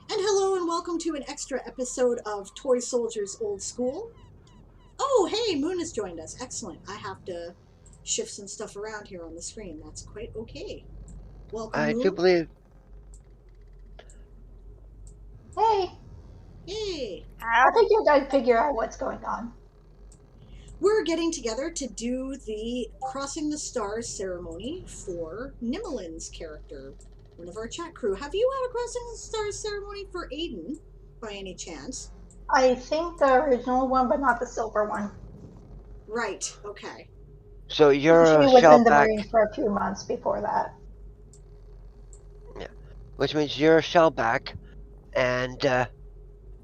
And hello and welcome to an extra episode of Toy Soldiers Old School. Oh, hey, Moon has joined us. Excellent. I have to shift some stuff around here on the screen. That's quite okay. Welcome, I Moon. do believe. Hey! Hey! I think you guys figure out what's going on. We're getting together to do the Crossing the Stars ceremony for Nimolin's character, one of our chat crew. Have you had a Crossing the Stars ceremony for Aiden, by any chance? I think the original one, but not the silver one. Right, okay. So you're a She was in the shellback. Marines for a few months before that. Yeah, which means you're a shellback, and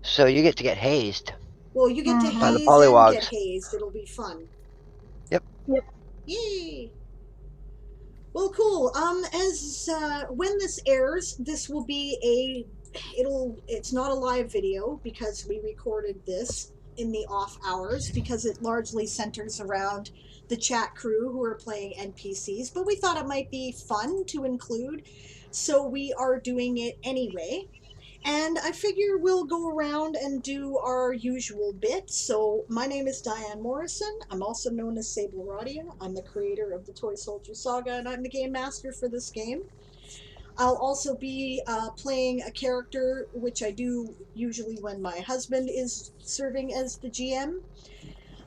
so you get to get hazed. Well, you get to By the haze and pollywogs. get hazed. It'll be fun. Yep. Yay! Well, cool. When this airs, this will be it's not a live video because we recorded this in the off hours because it largely centers around the chat crew who are playing NPCs, but we thought it might be fun to include so we are doing it anyway. And I figure we'll go around and do our usual bit. So my name is Diane Morrison. I'm also known as Sable Radia. I'm the creator of the Toy Soldier Saga, and I'm the game master for this game. I'll also be playing a character, which I do usually when my husband is serving as the GM.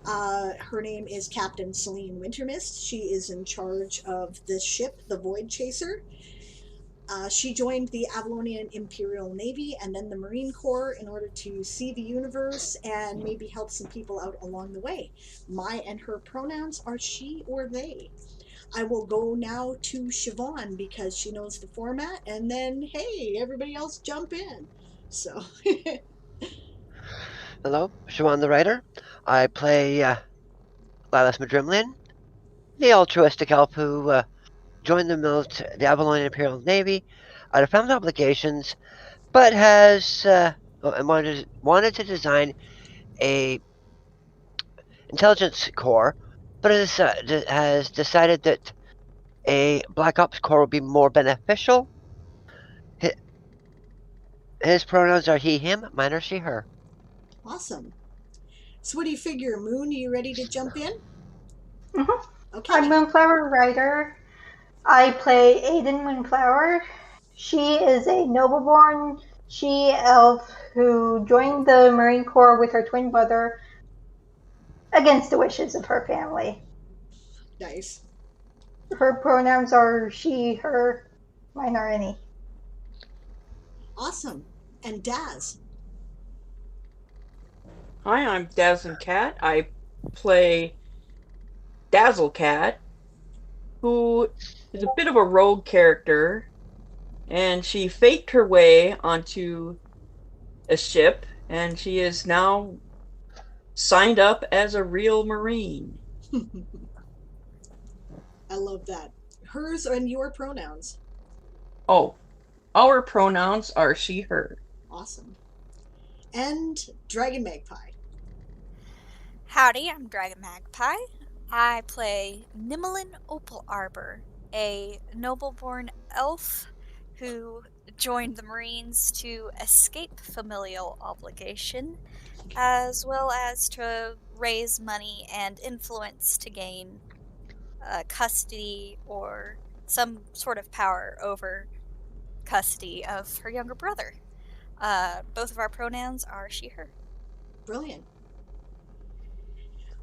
Her name is Captain Celine Wintermist. She is in charge of this ship, the Voidchaser. She joined the Avalonian Imperial Navy and then the Marine Corps in order to see the universe and maybe help some people out along the way. My and her pronouns are she or they. I will go now to Siobhan because she knows the format, and then, hey, everybody else jump in. So, Hello, Siobhan the writer. I play Lilas Madrimlian, the altruistic elf who joined the Avalonian Imperial Navy out of family obligations, but has wanted to design a intelligence core, but has decided that a Black Ops core would be more beneficial. His pronouns are he, him, mine are she, her. awesome. So, what do you figure, Moon? Are you ready to jump in? Mm-hmm. Okay. I'm Moonflower Writer. I play Aiden Moonflower. She is a noble-born she-elf who joined the Marine Corps with her twin brother against the wishes of her family. Nice. Her pronouns are she, her, mine are any. Awesome. And Daz. Hi, I'm Dazzling Cat. I play Dazzle Cat, who is a bit of a rogue character, and she faked her way onto a ship, and she is now signed up as a real Marine. I love that. Hers and your pronouns. Oh, our pronouns are she, her. Awesome. And Dragon Magpie. Howdy, I'm Dragon Magpie. I play Nimolin Opalarbor, a noble-born elf who joined the Marines to escape familial obligation, as well as to raise money and influence to gain custody or some sort of power over custody of her younger brother. Both of our pronouns are she, her. Brilliant.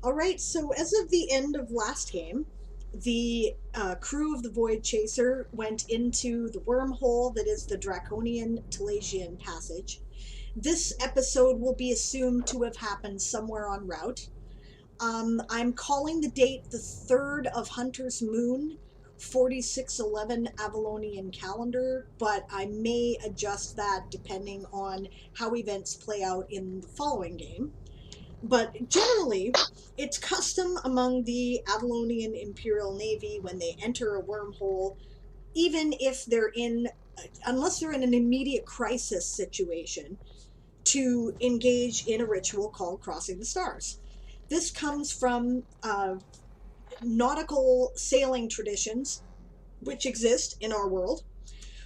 All right, so as of the end of last game, the crew of the Voidchaser went into the wormhole that is the Draconian Talasian Passage. This episode will be assumed to have happened somewhere en route. I'm calling the date the 3rd of Hunter's Moon, 4611 Avalonian calendar, but I may adjust that depending on how events play out in the following game. But generally, it's custom among the Avalonian Imperial Navy when they enter a wormhole, even if unless they're in an immediate crisis situation, to engage in a ritual called Crossing the Stars. This comes from nautical sailing traditions, which exist in our world,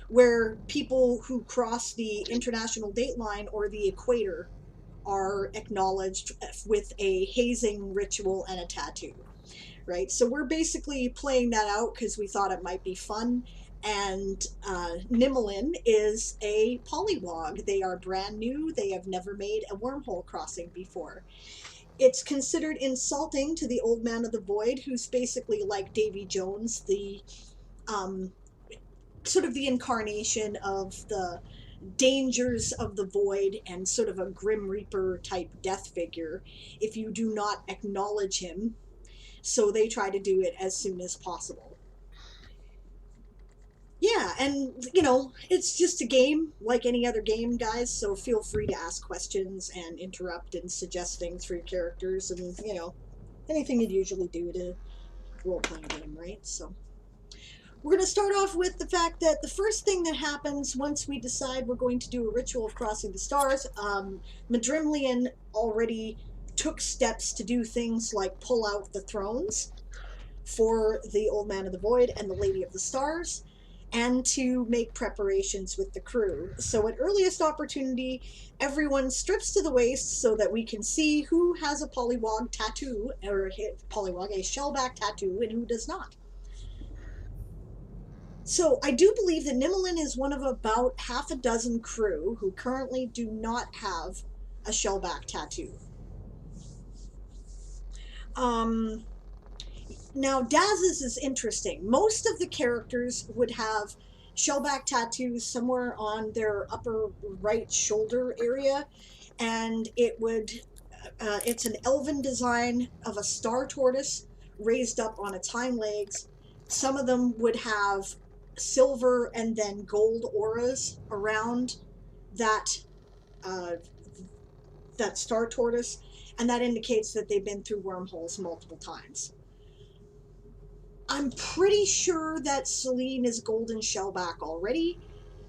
where people who cross the international date line or the equator are acknowledged with a hazing ritual and a tattoo, right? So we're basically playing that out because we thought it might be fun. And Nimolin is a pollywog. They are brand new. They have never made a wormhole crossing before. It's considered insulting to the Old Man of the Void, who's basically like Davy Jones, the sort of the incarnation of the dangers of the void and sort of a Grim Reaper type death figure if you do not acknowledge him. So they try to do it as soon as possible. Yeah, and it's just a game like any other game, guys, so feel free to ask questions and interrupt and suggest things for your characters and anything you'd usually do to role-play a game, right? So we're going to start off with the fact that the first thing that happens once we decide we're going to do a ritual of crossing the stars, Madrimlian already took steps to do things like pull out the thrones for the Old Man of the Void and the Lady of the Stars. and to make preparations with the crew. So at earliest opportunity, everyone strips to the waist so that we can see who has a pollywog tattoo, or pollywog, a shellback tattoo, and who does not. So I do believe that Nimolin is one of about half a dozen crew who currently do not have a shellback tattoo. Now, Daz's is interesting. Most of the characters would have shellback tattoos somewhere on their upper right shoulder area, and it's an elven design of a star tortoise raised up on its hind legs. Some of them would have silver and then gold auras around that star tortoise, and that indicates that they've been through wormholes multiple times. I'm pretty sure that Celine is golden shellback already,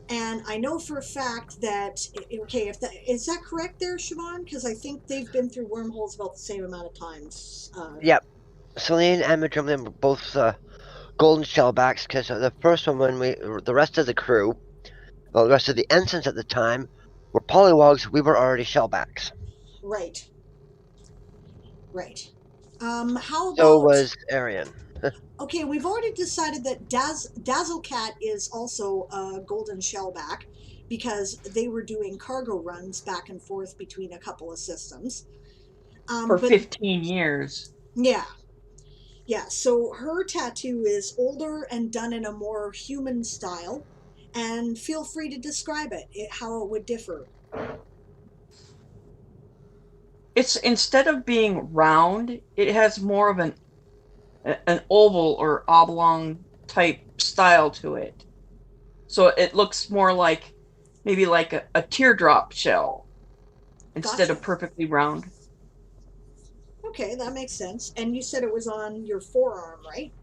and I know for a fact that, okay, is that correct there, Siobhan? Because I think they've been through wormholes about the same amount of times. Yep. Celine and Madrimlin were both golden shellbacks, because the first one, the rest of the crew, well, the rest of the ensigns at the time, were pollywogs. We were already shellbacks. Right. How about... So was Arian. Okay, we've already decided that Dazzlecat is also a golden shellback because they were doing cargo runs back and forth between a couple of systems. For 15 years. Yeah. Yeah, so her tattoo is older and done in a more human style, and feel free to describe how it would differ. It's, instead of being round, it has more of an oval or oblong type style to it. So it looks more like maybe like a teardrop shell instead of perfectly round. Okay, that makes sense. And you said it was on your forearm, right?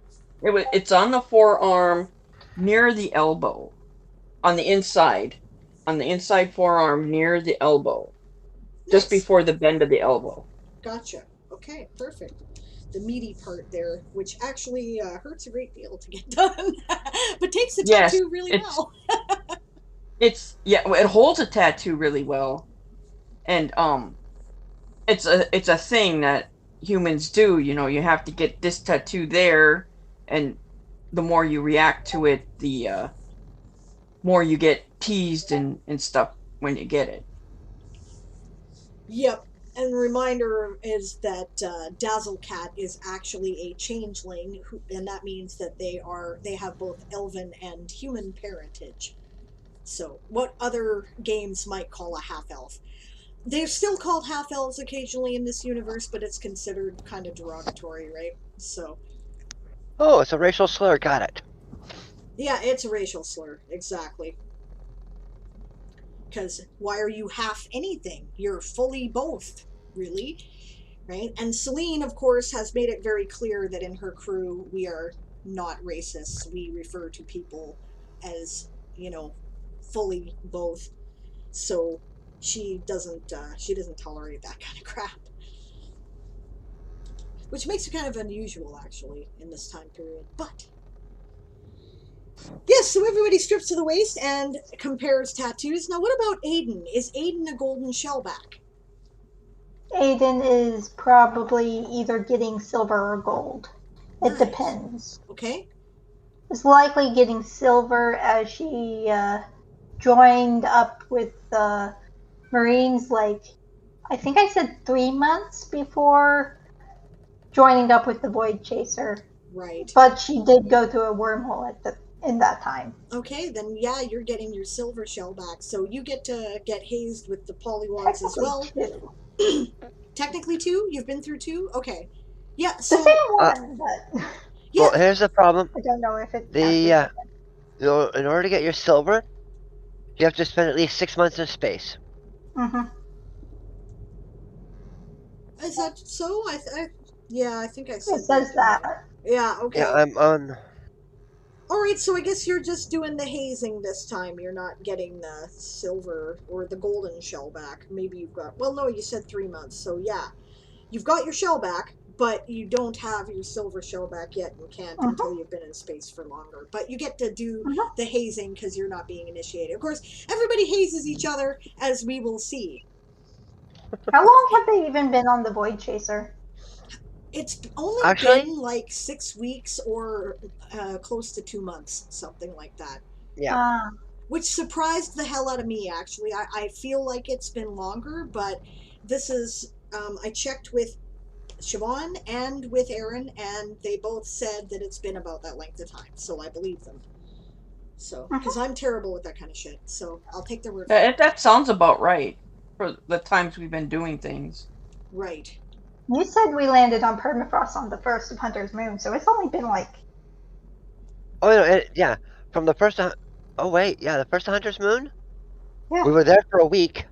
It's on the forearm near the elbow. On the inside forearm near the elbow. Nice. Just before the bend of the elbow. Gotcha. Okay, perfect. The meaty part there, which actually hurts a great deal to get done, but takes the tattoo really well. It holds a tattoo really well, and it's a thing that humans do. You know, you have to get this tattoo there, and the more you react to it, the more you get teased and stuff when you get it. Yep. And the reminder is that Dazzlecat is actually a changeling, and that means that they have both elven and human parentage. So, what other games might call a half-elf? They're still called half-elves occasionally in this universe, but it's considered kind of derogatory, right? So. Oh, it's a racial slur. Got it. Yeah, it's a racial slur. Exactly. Because why are you half anything? You're fully both, really, right? And Celine, of course, has made it very clear that in her crew we are not racists. We refer to people as, fully both. So she doesn't tolerate that kind of crap, which makes it kind of unusual, actually, in this time period. But yes, so everybody strips to the waist and compares tattoos. Now, what about Aiden? Is Aiden a golden shellback? Aiden is probably either getting silver or gold. It depends. Okay. It's likely getting silver as she joined up with the Marines, I think I said 3 months before joining up with the Voidchaser. Right. But she did go through a wormhole in that time. Okay, then yeah, you're getting your silver shellback, so you get to get hazed with the pollywogs as well. Two. Technically 2? You've been through 2? Okay. Yeah, so... The same one, but... Yeah. Well, here's the problem. I don't know if it's... In order to get your silver, you have to spend at least 6 months in space. Mm-hmm. Is that so? I think I said it says that. Yeah, okay. Yeah, I'm on... Alright, so I guess you're just doing the hazing this time. You're not getting the silver or the golden shellback. Maybe you've got... Well, no, you said 3 months, so yeah. You've got your shellback, but you don't have your silver shellback yet. You can't until you've been in space for longer. But you get to do the hazing because you're not being initiated. Of course, everybody hazes each other, as we will see. How long have they even been on the Voidchaser? It's only been like 6 weeks or close to 2 months, something like that. Yeah. Which surprised the hell out of me, actually. I feel like it's been longer, but this is... I checked with Siobhan and with Aaron, and they both said that it's been about that length of time, so I believe them. So, because I'm terrible with that kind of shit, so I'll take their word for it. That sounds about right for the times we've been doing things. Right. You said we landed on permafrost on the first of Hunter's Moon, so it's only been like... Oh, no, yeah. From the first... Oh, wait. Yeah, the first of Hunter's Moon? Yeah. We were there for a week.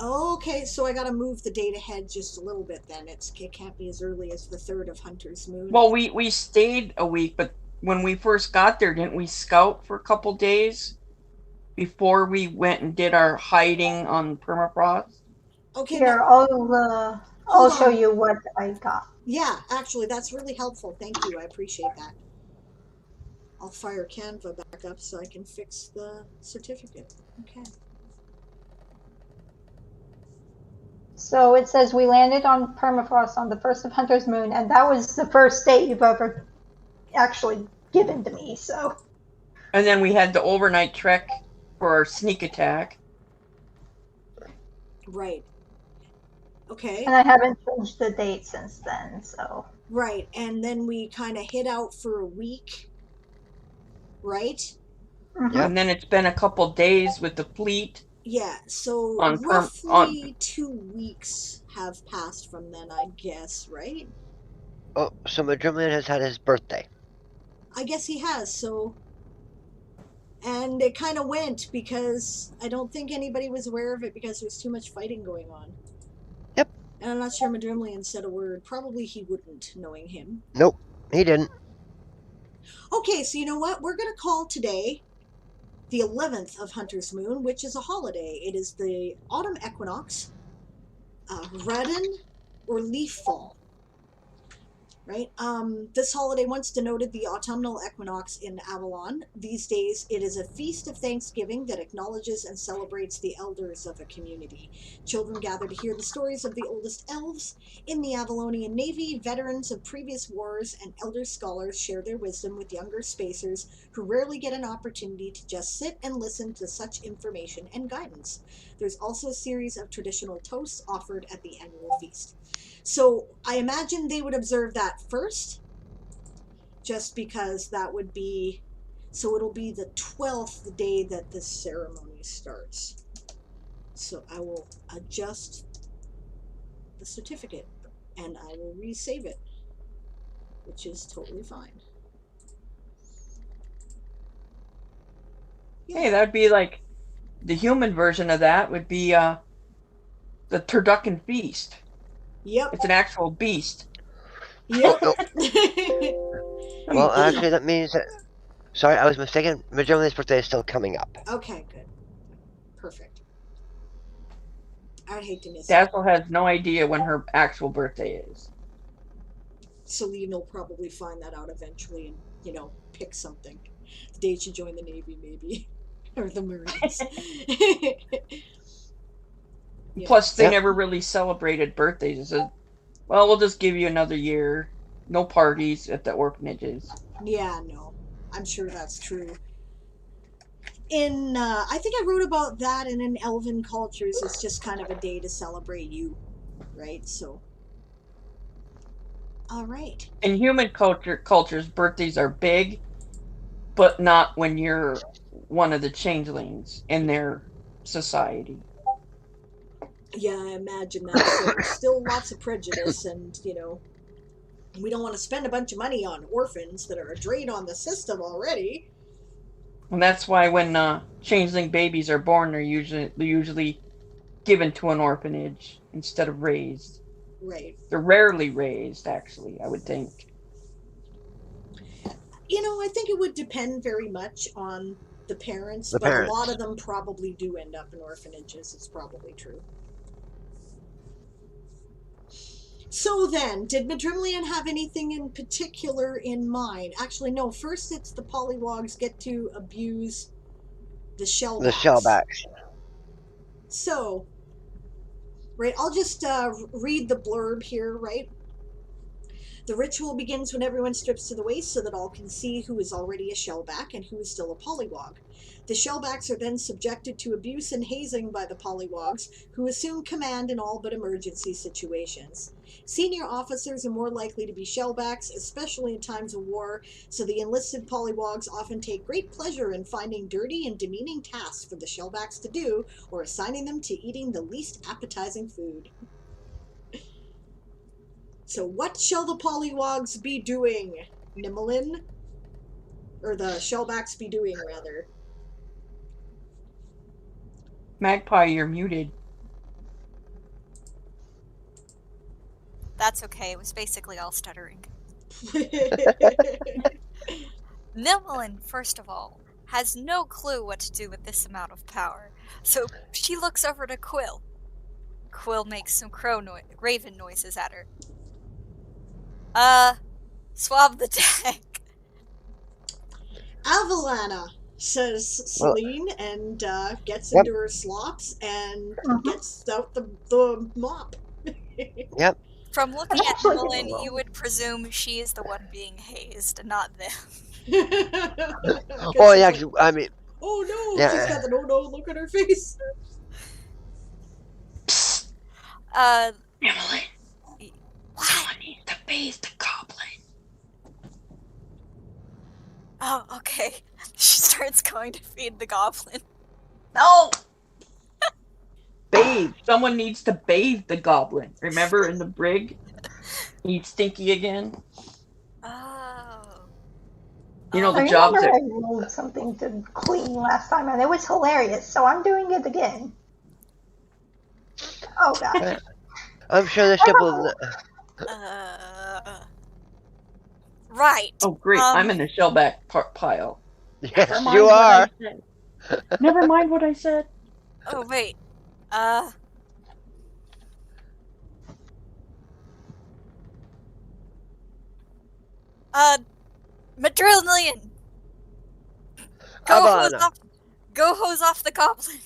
Okay, so I gotta move the date ahead just a little bit then. It can't be as early as the 3rd of Hunter's Moon. Well, we stayed a week, but when we first got there, didn't we scout for a couple days before we went and did our hiding on permafrost? Okay. Here, I'll show you what I got. Yeah, actually, that's really helpful. Thank you. I appreciate that. I'll fire Canva back up so I can fix the certificate. Okay. So it says we landed on permafrost on the first of Hunter's Moon, and that was the first date you've ever actually given to me, so... And then we had the overnight trek for our sneak attack. Right. Okay. And I haven't changed the date since then, so... Right, and then we kind of hid out for a week, right? Mm-hmm. And then it's been a couple days with the fleet. Yeah, so roughly 2 weeks have passed from then, I guess, right? Oh, so Madrimlian has had his birthday. I guess he has, so... And it kind of went because I don't think anybody was aware of it because there was too much fighting going on. Yep. And I'm not sure Madrimlian said a word. Probably he wouldn't, knowing him. Nope, he didn't. Okay, so you know what? We're going to call today the 11th of Hunter's Moon, which is a holiday. It is the autumn equinox, Radon, or leaf fall. Right? This holiday once denoted the autumnal equinox in Avalon. These days, it is a feast of Thanksgiving that acknowledges and celebrates the elders of a community. Children gather to hear the stories of the oldest elves in the Avalonian Navy, veterans of previous wars, and elder scholars share their wisdom with younger spacers who rarely get an opportunity to just sit and listen to such information and guidance. There's also a series of traditional toasts offered at the annual feast. So I imagine they would observe that first, just because that would be, so it'll be the 12th day that this ceremony starts. So I will adjust the certificate and I will resave it, which is totally fine. Yeah. Hey, that would be like, the human version of that would be the Turducken Feast. Yep. It's an actual beast. Yep. Well, actually, that means that... Sorry, I was mistaken. Madrimlian's birthday is still coming up. Okay, good. Perfect. I'd hate to miss it. Dazzle has no idea when her actual birthday is. Celine will probably find that out eventually and, you know, pick something. The day she joined the Navy, maybe. Or the Marines. Yeah. Plus, they never really celebrated birthdays. It said, well, we'll just give you another year. No parties at the orphanages. Yeah, no. I'm sure that's true. I think I wrote about that, and in elven cultures, it's just kind of a day to celebrate you, right? So, all right. In human cultures, birthdays are big, but not when you're one of the changelings in their society. Yeah, I imagine that. So there's still lots of prejudice, and, you know, we don't want to spend a bunch of money on orphans that are a drain on the system already. And that's why when changeling babies are born, they're usually given to an orphanage instead of raised. Right. They're rarely raised, actually, I would think. You know, I think it would depend very much on the parents, but a lot of them probably do end up in orphanages. It's probably true. So then, did Madrimlian have anything in particular in mind? Actually, no. First, it's the Pollywog's get to abuse the Shellbacks. The Shellbacks. So, right, I'll just read the blurb here, right? The ritual begins when everyone strips to the waist so that all can see who is already a Shellback and who is still a Pollywog. The Shellbacks are then subjected to abuse and hazing by the Pollywogs, who assume command in all but emergency situations. Senior officers are more likely to be Shellbacks, especially in times of war, so the enlisted Pollywog's often take great pleasure in finding dirty and demeaning tasks for the Shellbacks to do, or assigning them to eating the least appetizing food. So what shall the Pollywogs be doing, Nimolin? Or the Shellbacks be doing, rather. Magpie, you're muted. That's okay, it was basically all stuttering. Nimolin, first of all, has no clue what to do with this amount of power, so she looks over to Quill. Quill makes some raven noises at her. Swab the deck. Avalana, says Celine, and gets into her slops and gets out the mop. Yep. From looking at Nimolin, you would presume she is the one being hazed, and not them. Oh, yeah, 'cause, I mean... Oh, no, yeah. she's got the no look on her face. Nimolin, someone needs to bathe the goblin. Oh, okay. She starts going to feed the goblin. No! Bathe. Someone needs to bathe the goblin. Remember in the brig? He's stinky again. Oh. You know, the I jobs remember that... I rolled something to clean last time, and it was hilarious, so I'm doing it again. Oh, God. I'm sure the ship will... Right. Oh, great. I'm in the shellback pile. Yes, you are. Never mind what I said. Oh, wait. Madrillion! Go hose off the goblin.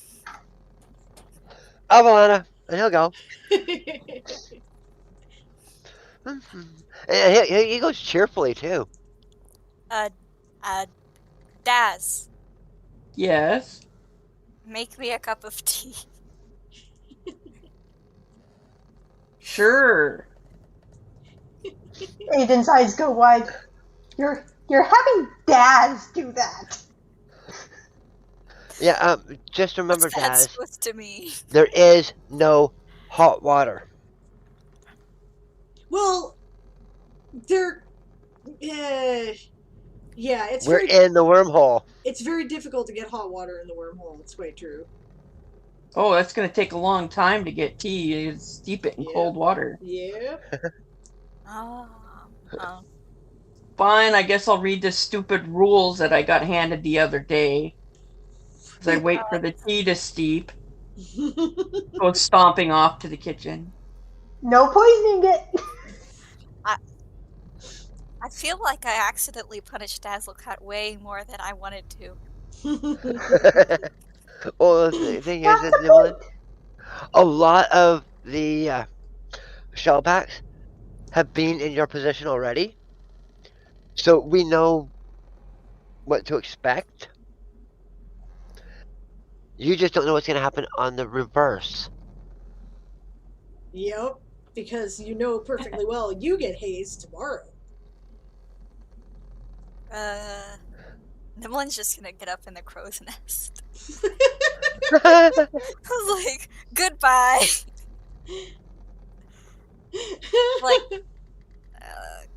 Avalana, and he'll go. And he goes cheerfully, too. Daz, Yes? make me a cup of tea. Sure. Aiden's eyes go wide. You're having Daz do that. Yeah, just remember, What's that Daz, supposed to mean? there is no hot water. Well, there... yeah, We're in the wormhole. It's very difficult to get hot water in the wormhole. It's quite true. Oh, that's going to take a long time to get tea. You steep it in cold water. Yeah. Oh. Fine, I guess I'll read the stupid rules that I got handed the other day. As I wait for the tea to steep. Go stomping off to the kitchen. No poisoning it. I feel like I accidentally punished Dazzlecut way more than I wanted to. Well, the thing is, that a lot of the shellbacks have been in your position already, so we know what to expect. You just don't know what's going to happen on the reverse. Yep, because you know perfectly well you get hazed tomorrow. Nimolin's just gonna get up in the crow's nest. I was like, goodbye. Like,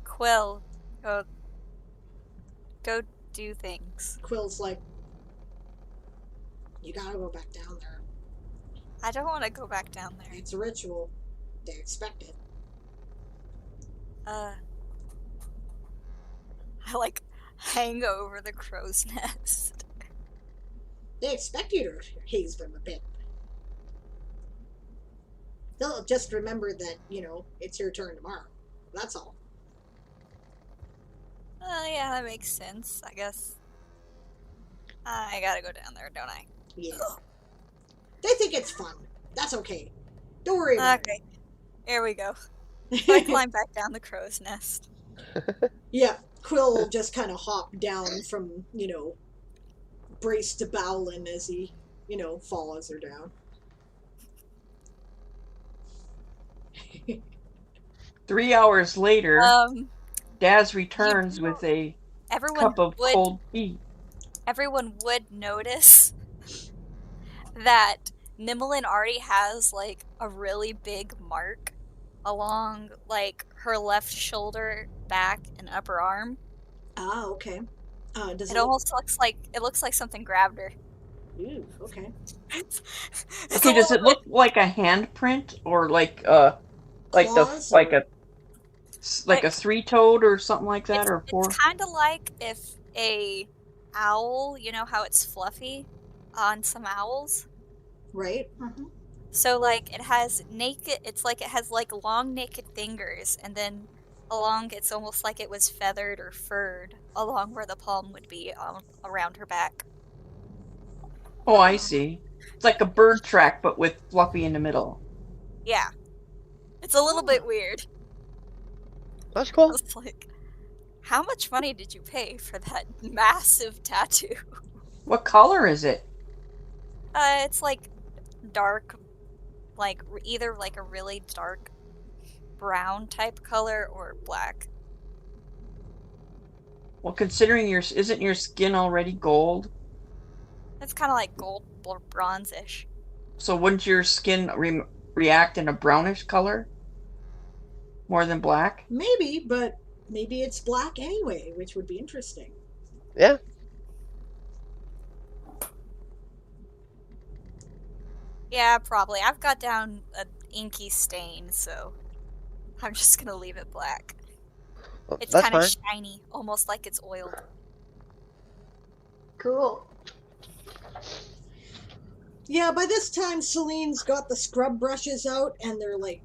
Quill, go do things. Quill's like, you gotta go back down there. I don't want to go back down there. It's a ritual. They expect it. I like hang over the crow's nest. They expect you to haze them a bit. They'll just remember that, it's your turn tomorrow. That's all. Yeah, that makes sense, I guess. I gotta go down there, don't I? Yeah. They think it's fun. That's okay. Don't worry about Okay, here we go. So I climb back down the crow's nest. Yeah, Quill will just kind of hop down from, brace to Bowlin as he, follows her down. 3 hours later, Daz returns with a cup of cold tea. Everyone would notice that Nimolin already has, like, a really big mark along, like, her left shoulder, back, and upper arm. Ah, okay. It almost looks like something grabbed her. Ooh, okay. Okay, does it look like a handprint or like a three-toed or something like that, or four? It's kind of like if a owl, you know how it's fluffy on some owls, right? Mm-hmm. So like it has long naked fingers, and then along it's almost like it was feathered or furred along where the palm would be around her back. Oh, I see. It's like a bird track, but with fluffy in the middle. Yeah. It's a little bit weird. That's cool. It's like, how much money did you pay for that massive tattoo? What color is it? It's like dark, like either like a really dark brown type color or black. Well, considering isn't your skin already gold? It's kind of like gold bronze-ish. So wouldn't your skin react in a brownish color? More than black? Maybe, but maybe it's black anyway, which would be interesting. Yeah. Yeah, probably. I've got down an inky stain, so I'm just gonna leave it black. Well, It's that's kind of fine. shiny, almost like it's oiled. Cool. Yeah, by this time, Celine's got the scrub brushes out, and they're like,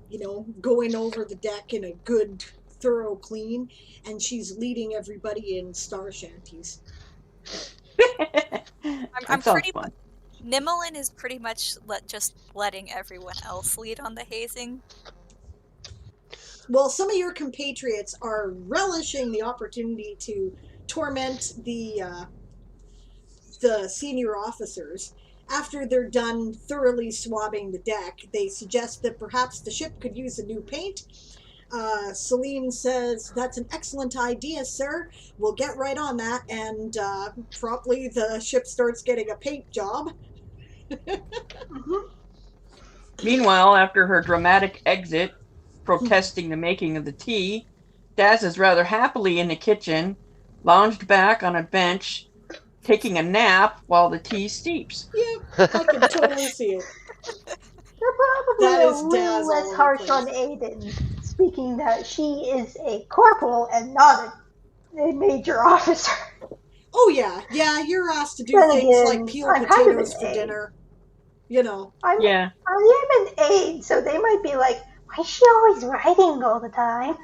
going over the deck in a good, thorough clean, and she's leading everybody in star shanties. I'm pretty fun. Nimolin is pretty much just letting everyone else lead on the hazing. Well, some of your compatriots are relishing the opportunity to torment the senior officers. After they're done thoroughly swabbing the deck, they suggest that perhaps the ship could use a new paint. Celine says, "That's an excellent idea, sir. We'll get right on that," and promptly the ship starts getting a paint job. Meanwhile, after her dramatic exit, protesting the making of the tea, Daz is rather happily in the kitchen, lounged back on a bench, taking a nap while the tea steeps. Yep, I can totally see it. They're probably a little less harsh on Aiden, speaking that she is a corporal and not a major officer. Oh yeah, you're asked to do things like peel potatoes for dinner. I am an aide, so they might be like, why is she always writing all the time?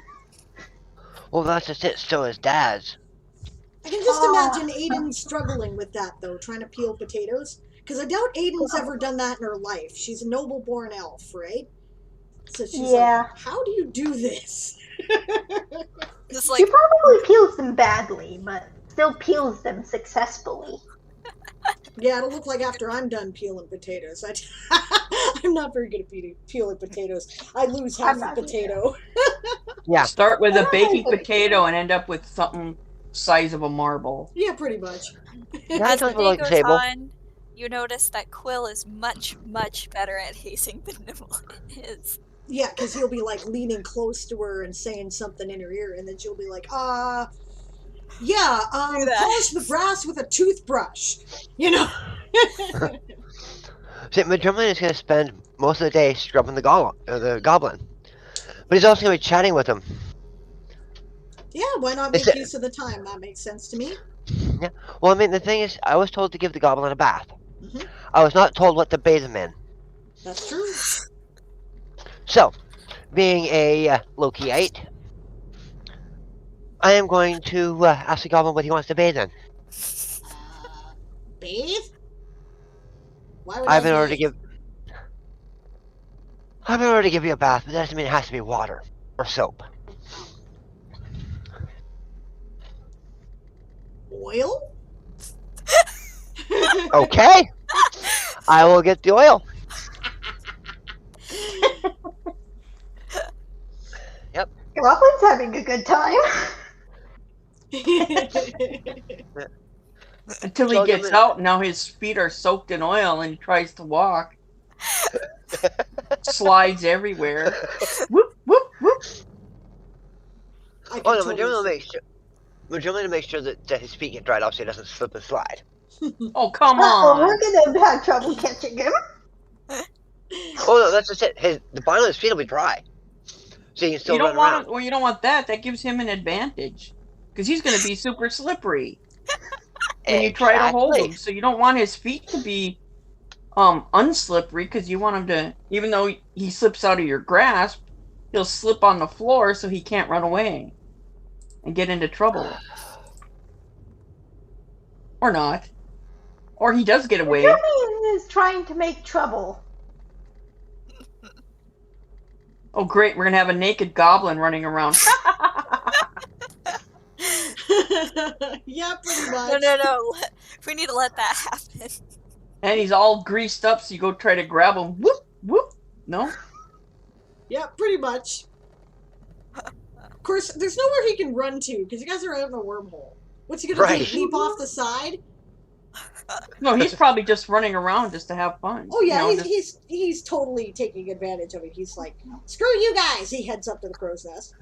Well, that's just it. So is Daz. I can just imagine Aiden struggling with that, though, trying to peel potatoes. Because I doubt Aiden's ever done that in her life. She's a noble-born elf, right? So she's like, how do you do this? She probably peels them badly, but still peels them successfully. Yeah, it'll look like after I'm done peeling potatoes. I'm not very good at peeling potatoes. I lose half a potato. Yeah. Start with a baking potato and end up with something size of a marble. Yeah, pretty much. As the day goes on, you notice that Quill is much, much better at hazing than Nimolin is. Yeah, because he'll be like leaning close to her and saying something in her ear, and then she'll be like, polish the brass with a toothbrush. See, Madrumlin is going to spend most of the day scrubbing the goblin. But he's also going to be chatting with him. Yeah, why not make use of the time? That makes sense to me. Yeah. Well, I mean, the thing is, I was told to give the goblin a bath. Mm-hmm. I was not told what to bathe him in. That's true. So, being a Lokiite, I am going to ask the goblin what he wants to bathe in. Bathe? Why would I've been I ordered to bathe? give you a bath, but that doesn't mean it has to be water or soap. Oil? Okay, I will get the oil. Yep. Goblin's having a good time. Until he gets out, now his feet are soaked in oil and he tries to walk. Slides everywhere. Whoop, whoop, whoop. Oh no, Madrillin will make sure that his feet get dried off so he doesn't slip and slide. Oh, come Oh, we're on. gonna have trouble catching him. Oh no, that's just it. The bottom of his feet will be dry, so he can still run around. Well, you don't want that. That gives him an advantage because he's going to be super slippery when you try to hold him. So you don't want his feet to be unslippery because you want him to, even though he slips out of your grasp, he'll slip on the floor so he can't run away and get into trouble. Or not. Or he does get away. Julian is trying to make trouble. Oh great, we're going to have a naked goblin running around. Yeah, pretty much. No. We need to let that happen. And he's all greased up, so you go try to grab him. Whoop, whoop. No? Yeah, pretty much. Of course, there's nowhere he can run to, because you guys are out in a wormhole. What's he gonna do, leap off the side? No, he's probably just running around just to have fun. Oh yeah, you know, he's totally taking advantage of it. He's like, screw you guys! He heads up to the crow's nest.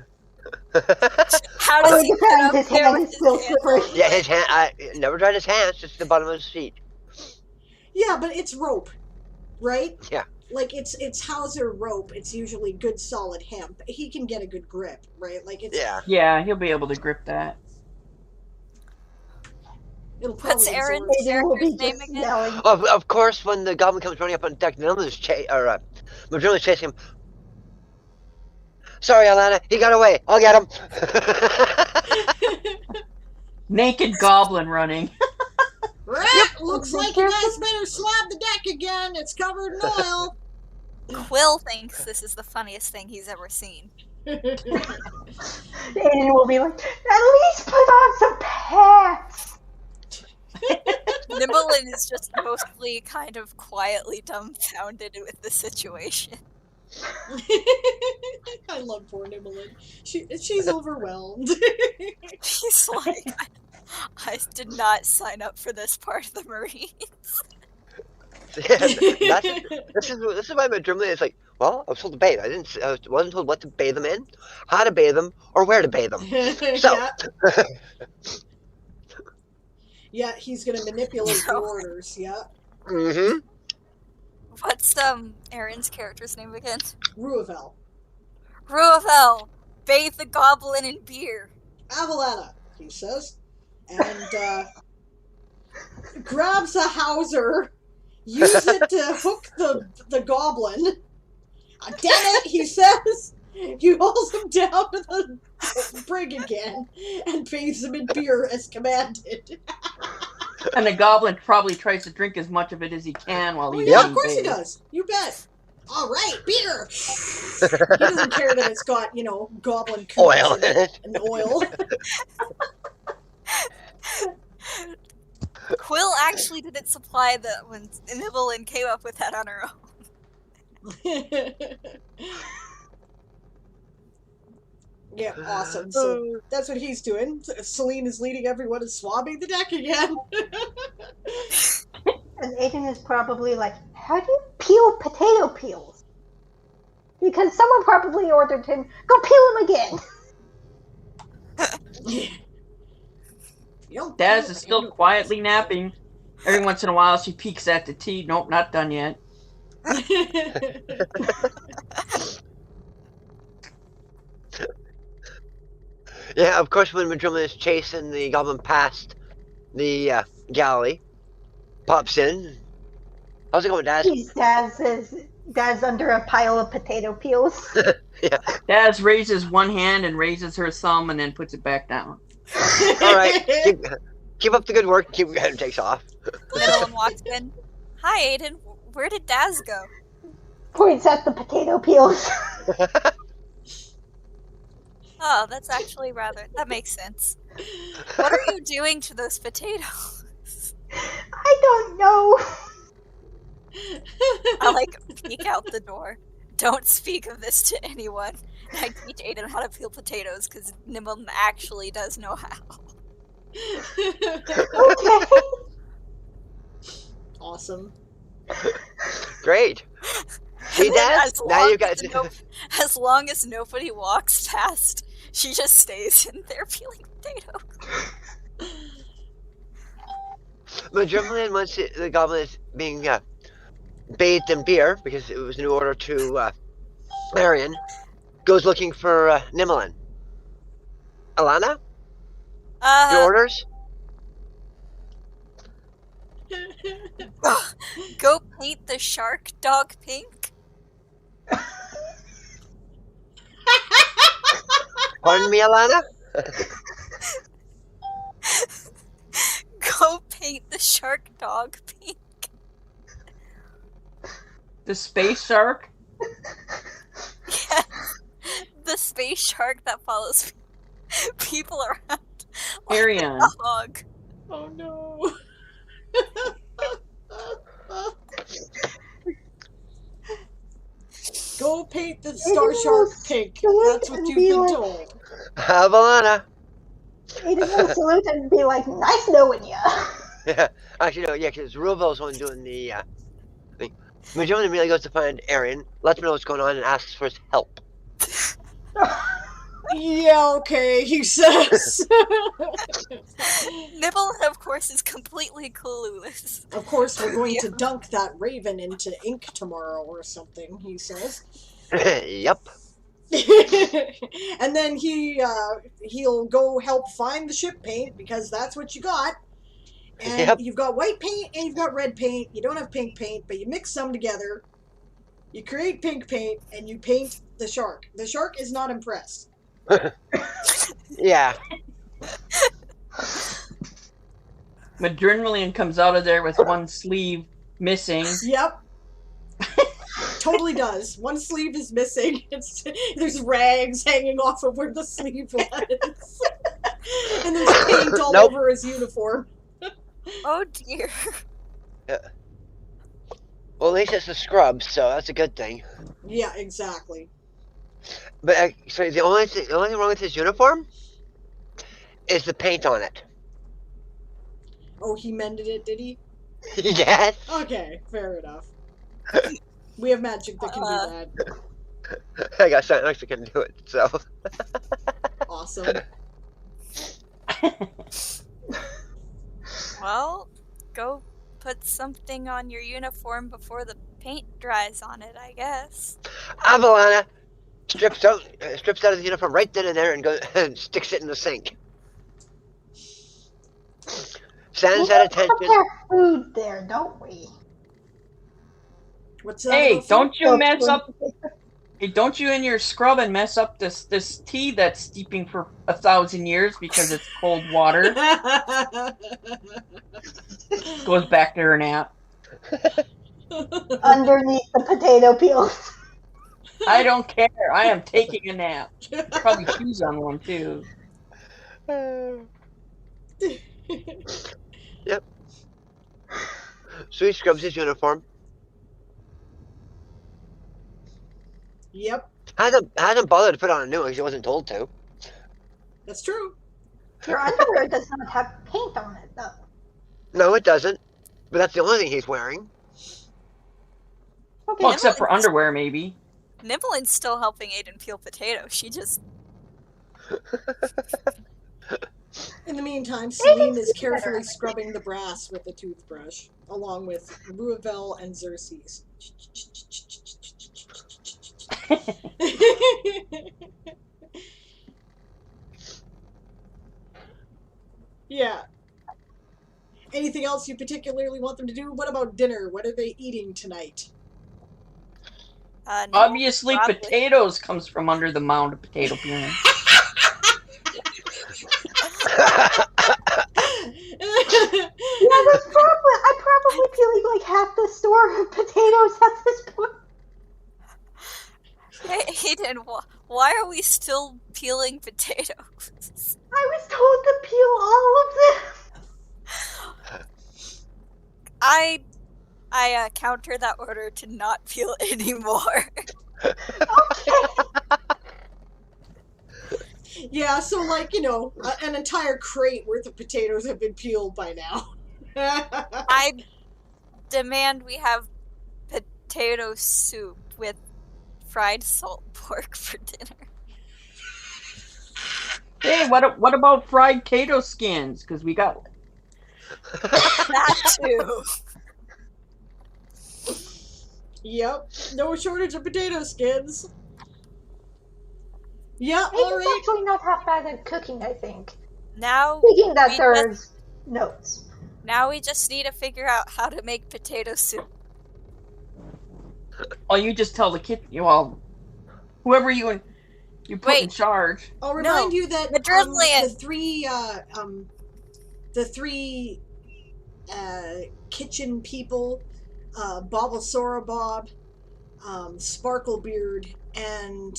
How does he get up his there hand with is still his hands? slippery. Yeah, his hand. I never tried his hands, just the bottom of his feet. Yeah, but it's rope, right? Yeah. Like it's Hauser rope. It's usually good solid hemp. He can get a good grip, right? Like it's Yeah, he'll be able to grip that. It'll probably What's Aaron's absorb. character's name again? Of course, when the goblin comes running up on deck, Nimolin's Madrillin's chasing him. Sorry, Alana, he got away. I'll get him. Naked goblin running. Yep. Looks like you guys better swab the deck again. It's covered in oil. Quill thinks this is the funniest thing he's ever seen. Aiden will be like, at least put on some pants. Nimolin is just mostly kind of quietly dumbfounded with the situation. I love poor Nimolin. She's overwhelmed. She's like, I did not sign up for this part of the Marines. This is why Madrimlin is like, well, I was told to bathe. I wasn't told what to bathe them in, how to bathe them, or where to bathe them. So. Yeah, he's gonna manipulate the orders. Yeah. Mm-hmm. What's Aaron's character's name again? Ruavel. Ruavel, bathe the goblin in beer. Avalana, he says, and grabs a Hauser, uses it to hook the goblin. Damn it, he says. He hauls him down to the brig again and bathes him in beer as commanded. And the goblin probably tries to drink as much of it as he can while he's yeah, being of course bathed. he does. You bet. All right, beer. He doesn't care that it's got, goblin oil in it and oil. Quill actually didn't supply when Nimolin came up with that on her own. Yeah, awesome. So that's what he's doing. Celine is leading everyone to swabbing the deck again. And Aiden is probably like, how do you peel potato peels? Because someone probably ordered him, go peel him again. Daz is still quietly napping. Every once in a while she peeks at the tea. Nope, not done yet. Yeah, of course, when Madrimlin is chasing the goblin past the galley, pops in. How's it going, Daz? Daz says, Dad's under a pile of potato peels. Yeah. Daz raises one hand and raises her thumb and then puts it back down. All right. Keep up the good work. And takes off. Nimolin walks in. Hi, Aiden. Where did Daz go? Points at the potato peels. Oh, that's actually that makes sense. What are you doing to those potatoes? I don't know. I peek out the door. Don't speak of this to anyone. And I teach Aiden how to peel potatoes because Nimolin actually does know how. Okay. Awesome. Great. See, Dad? Now you got. As long as nobody walks past, she just stays in there peeling potatoes. Madrimlin, once the goblin is being bathed in beer, because it was a new order to Marion, goes looking for Nimolin. Alana? Your orders? Go paint the shark dog pink. Pardon me, Alana? Go paint the shark dog pink. The space shark? Yeah. The space shark that follows people around. Like Ariane. a dog. Oh no. Go paint the star shark pink. That's what you've been told. Alana. Aiden will salute and be like, nice knowing ya. Yeah. Actually, no, yeah, because Ruvel's one doing the thing. Madrimlin immediately goes to find Arian, lets him know what's going on, and asks for his help. Yeah, okay, he says. Nimolin, of course, is completely clueless. Of course, we're going to dunk that raven into ink tomorrow or something, he says. Yep. And then he'll go help find the ship paint, because that's what you got. And Yep. You've got white paint and you've got red paint. You don't have pink paint, but you mix some together. You create pink paint and you paint the shark. The shark is not impressed. Yeah. Madrimlin comes out of there with one sleeve missing. Yep. Totally does. One sleeve is missing. There's rags hanging off of where the sleeve was. And there's paint all over his uniform. Oh dear. Yeah. Well, at least it's a scrub, so that's a good thing. Yeah, exactly. But so the only thing wrong with his uniform is the paint on it. Oh, he mended it, did he? Yes. Okay, fair enough. We have magic that can do that. I got something else that can do it, so. Awesome. Well, go put something on your uniform before the paint dries on it, I guess. Avalana strips out of the uniform right then and there and goes and sticks it in the sink. Stands at attention. We put food there, don't we? What's that? Hey, don't you mess up. Hey, don't you in your scrub and mess up this tea that's steeping for 1,000 years because it's cold water. Goes back to her nap. Underneath the potato peels. I don't care. I am taking a nap. Probably shoes on one too. Yep. So he scrubs his uniform. Yep, Hasn't bothered to put on a new one because he wasn't told to. that's true. Your underwear does not have paint on it, though. No, it doesn't. But that's the only thing he's wearing. Okay. Well, except for underwear, maybe. Nimolin's still helping Aiden peel potatoes. She just... In the meantime, Celine is carefully scrubbing the brass with a toothbrush, along with Ruavel and Xerxes. Yeah. Anything else you particularly want them to do? What about dinner? What are they eating tonight? No, Obviously, probably. potatoes comes from under the mound of potato peeling. Yeah, that's probably. I'm probably peeling like half the store of potatoes at this point. Hey, Aiden, why are we still peeling potatoes? I was told to peel all of them. I counter that order to not peel anymore. Okay. Yeah, so like, an entire crate worth of potatoes have been peeled by now. I demand we have potato soup with fried salt pork for dinner. Hey, what about fried potato skins? Because we got That too. Yep, no shortage of potato skins. Yep, Aiden's alright. actually not half bad at cooking, I think. Now Thinking that we there's notes. Now we just need to figure out how to make potato soup. Oh, you just tell the kid. Well, whoever you put in charge. I'll remind you that Madrillian. the three kitchen people, Bobblesora Bob, Sparklebeard, and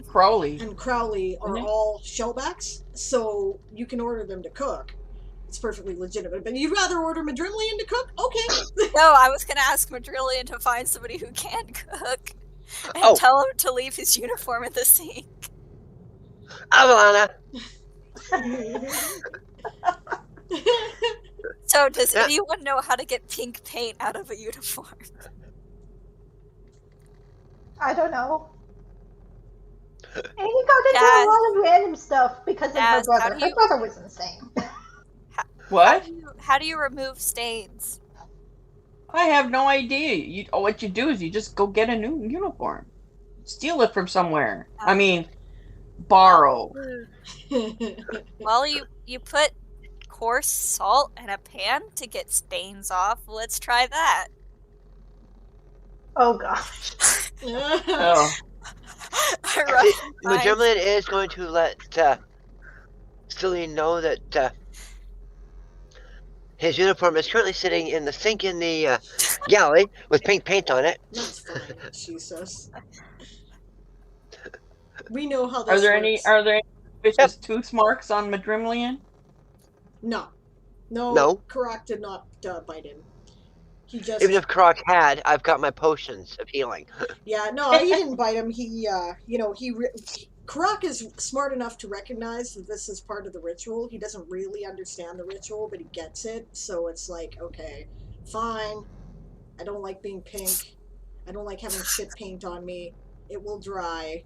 Crowley are all shellbacks, so you can order them to cook. It's perfectly legitimate. But you'd rather order Madrillian to cook? Okay. No, I was going to ask Madrillian to find somebody who can cook and tell him to leave his uniform in the sink. Avalana. So, does anyone know how to get pink paint out of a uniform? I don't know. And you got into a lot of random stuff because of her brother. Her brother was insane. What? How do you remove stains? I have no idea. What you do is you just go get a new uniform. Steal it from somewhere. I mean, borrow. Well, you put coarse salt in a pan to get stains off. Let's try that. Oh gosh. Oh. Madrillian is going to let Cillian know that his uniform is currently sitting in the sink in the galley with pink paint on it. That's fine, Jesus. We know how this Are there works. any vicious tooth marks on Madrimlian? No. Karak did not bite him. He just. Even if Karak had, I've got my potions of healing. Yeah, no, he didn't bite him. Karak is smart enough to recognize that this is part of the ritual. He doesn't really understand the ritual, but he gets it. So it's like, okay, fine. I don't like being pink. I don't like having shit paint on me. It will dry.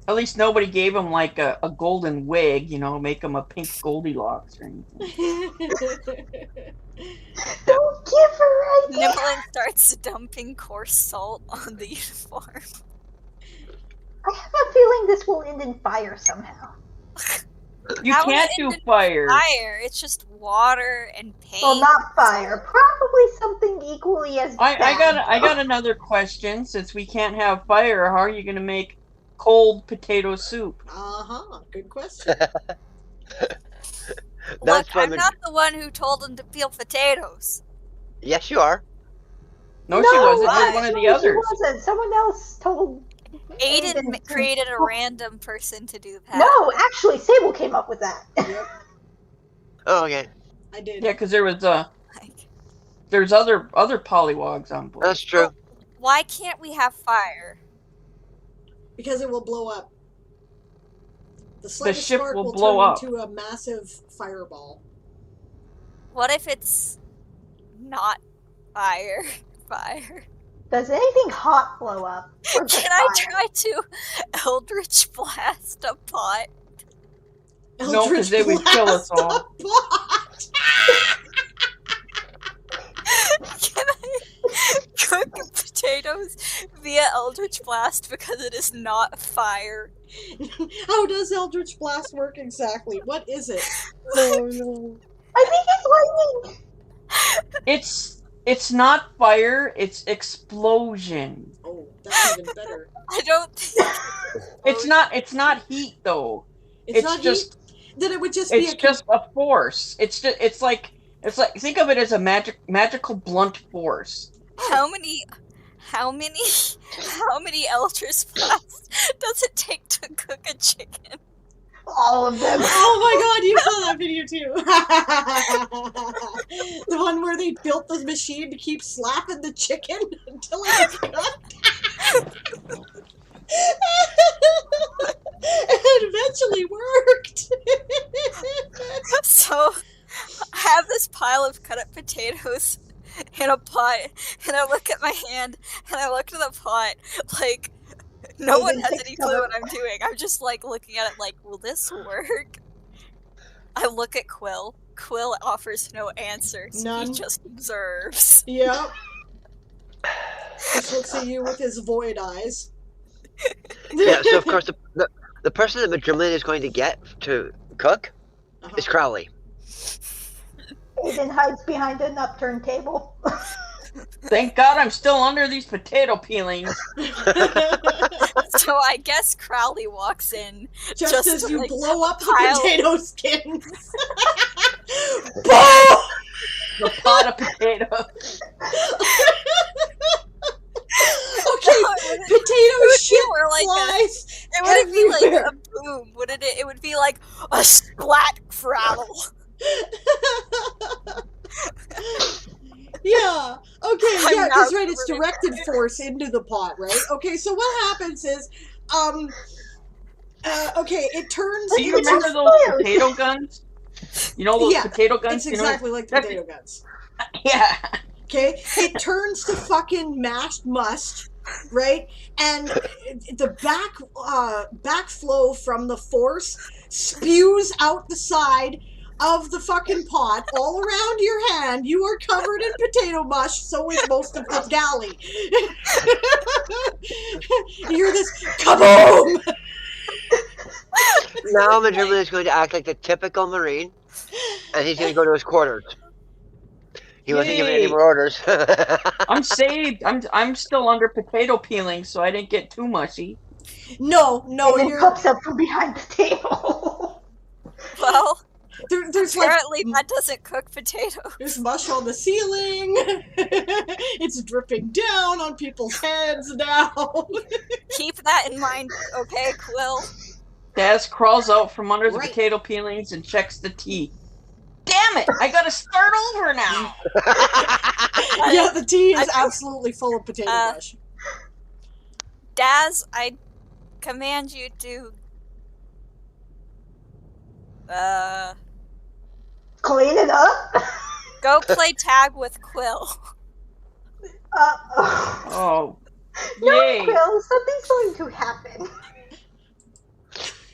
At least nobody gave him like a golden wig, make him a pink Goldilocks or anything. Don't give her ideas. Nimolin starts dumping coarse salt on the uniform. I have a feeling this will end in fire somehow. You can't do fire. Fire. It's just water and paint. Well, not fire. Probably something equally as bad. I got another question. Since we can't have fire, how are you going to make cold potato soup? Good question. Look, I'm not the one who told him to peel potatoes. Yes, you are. No, she wasn't. You're one of the others. She wasn't. Someone else told. Aiden created a random person to do that. No, actually, Sable came up with that. Yep. Oh, okay. I did. Yeah, because there's other pollywogs on board. That's true. Why can't we have fire? Because it will blow up. The slightest ship spark will will blow turn up. into a massive fireball. What if it's not fire? Fire. Does anything hot blow up? Or just Can I fire? try to Eldritch Blast a pot? No, because they would kill us all. Can I cook potatoes via Eldritch Blast because it is not fire? How does Eldritch Blast work exactly? What is it? Oh no. I think it's lightning. It's not fire, it's explosion. Oh, that's even better. I don't think It's not heat though. It's not just heat? Then it would just be it's just a force. It's like think of it as a magical blunt force. how many Eldritch Blasts does it take to cook a chicken? All of them. Oh my god, you saw that video too. The one where they built the machine to keep slapping the chicken until it was cooked. It eventually worked. So I have this pile of cut up potatoes in a pot, and I look at my hand, and I look to the pot, like, no one has any clue what I'm doing. I'm just, like, looking at it like, will this work? I look at Quill. Quill offers no answers. None. He just observes. Yep. Just looks at you with his void eyes. Yeah, so of course the person that Madrimlin is going to get to cook is Crowley. Aiden hides behind an upturned table. Thank God I'm still under these potato peelings. So I guess Crowley walks in Just as to, you like, blow up the pile- potato skins. The pot of potatoes. Okay, potato shit more like flies It wouldn't be like everywhere. a boom, wouldn't it? It would be like a splat rattle. Yeah. Okay. I'm Yeah. now That's right. It's covered in directed force into the pot, right? Okay. So what happens is, okay, it turns. Do you into- remember those potato guns? You know those Yeah, potato guns? It's You know, exactly like the potato guns. yeah. Okay, it turns to fucking mashed must, right? And the backflow from the force spews out the side of the fucking pot all around your hand. You are covered in potato mush, so is most of the galley. You hear this kaboom! Now Madrimlin is going to act like the typical Marine, and he's going to go to his quarters. He wasn't given any Yay. more orders. I'm saved. I'm still under potato peeling, so I didn't get too mushy. No, Aiden you're pops up from behind the table. Well, there's like apparently that doesn't cook potatoes. there's mush on the ceiling. It's dripping down on people's heads now. Keep that in mind, okay, Quill? Daz crawls out from under the Right. potato peelings and checks the tea. Damn it! I gotta start over now. Yeah, the tea is I- absolutely full of potato mush. Daz, I command you to Clean it up. go play tag with Quill. Oh, No, yay! Quill, something's going to happen.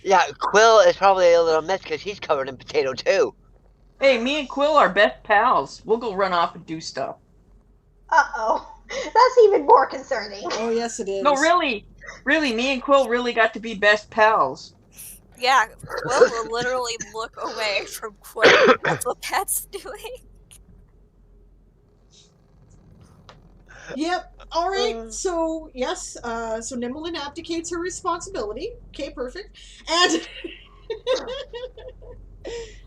Yeah, Quill is probably a little mess because he's covered in potato too. Hey, me and Quill are best pals. We'll go run off and do stuff. Uh-oh. That's even more concerning. Oh yes, it is. No, really, me and Quill really got to be best pals. Yeah, Quill will literally look away from Quill. That's what Pat's doing. Yep. All right. So yes. So Nimolin abdicates her responsibility. Okay, perfect. And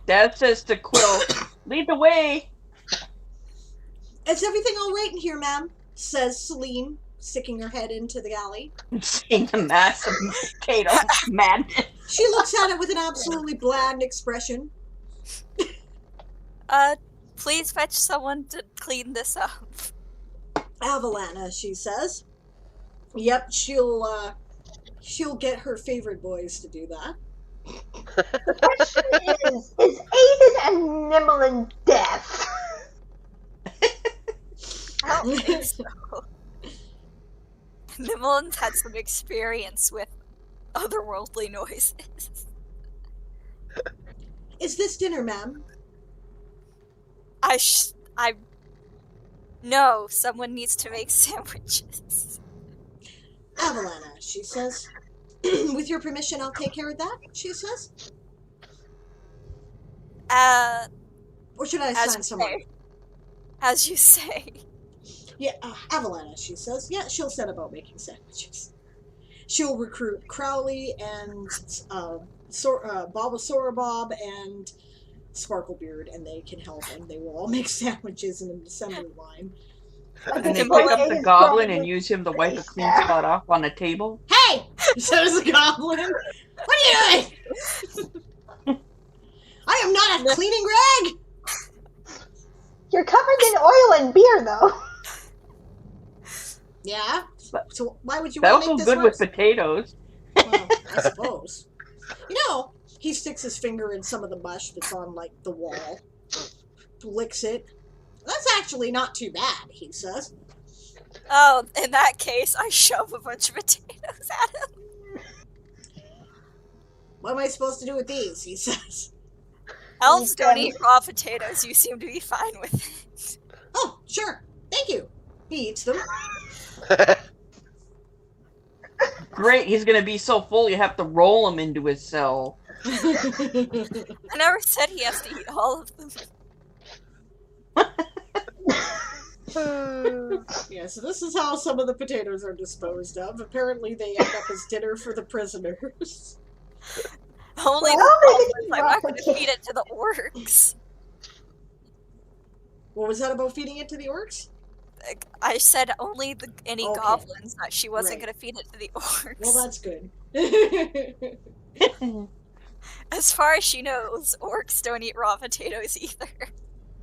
Dad says to Quill, "Lead the way." is everything all right in here, ma'am? Says Celine, sticking her head into the galley. Seeing the massive potato madness. She looks at it with an absolutely bland expression. Please fetch someone to clean this up. Avalana, she says. Yep, she'll get her favorite boys to do that. The question is Aiden and Nimolin deaf? I don't think so. Nimolin's had some experience with otherworldly noises. Is this dinner, ma'am? No, someone needs to make sandwiches. Avalana, she says. With your permission, I'll take care of that, she says. Or should I assign someone? As you say. Yeah, Avalana, she says. Yeah, she'll set about making sandwiches. She'll recruit Crowley and Bulbasaur Bob and Sparklebeard, and they can help, and they will all make sandwiches in an assembly line. And then pick up the goblin and use him to wipe a clean spot off on a table. Hey! Says the goblin. What are you doing? I am not a cleaning rag! You're covered in oil and beer, though. Yeah? So why would you That'll want to make go this good worse? with potatoes. Well, I suppose. You know, he sticks his finger in some of the mush that's on, like, the wall. Licks it. That's actually not too bad, he says. Oh, in that case, I shove a bunch of potatoes at him. What am I supposed to do with these, he says. Elves don't eat raw potatoes. You seem to be fine with it. Oh, sure. Thank you. He eats them. Great, he's gonna be so full you have to roll him into his cell. I never said he has to eat all of them. Yeah, so this is how some of the potatoes are disposed of. Apparently they end up as dinner for the prisoners. Only the goblins. I'm not going to feed it to the orcs. What was that about feeding it to the orcs? I said only any Okay. goblins, that she wasn't Right. going to feed it to the orcs. Well, that's good. As far as she knows, orcs don't eat raw potatoes either.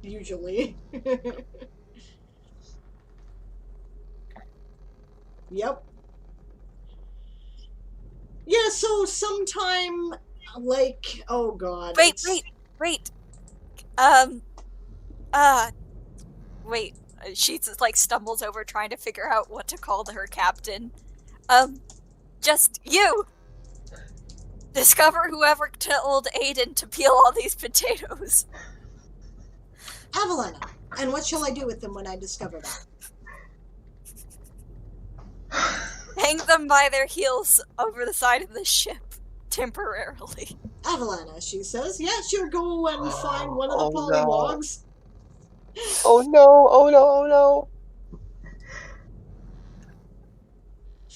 Usually. Yep. Yeah, so sometime, like, oh god. Wait. Wait. She just, like, stumbles over trying to figure out what to call to her captain. Just you! Discover whoever told Aiden to peel all these potatoes. Avalana, and what shall I do with them when I discover that? Hang them by their heels over the side of the ship, temporarily. Avalana, she says. Yeah, she'll go and find one of the Oh, no. pollywogs. Oh no, oh no, oh no.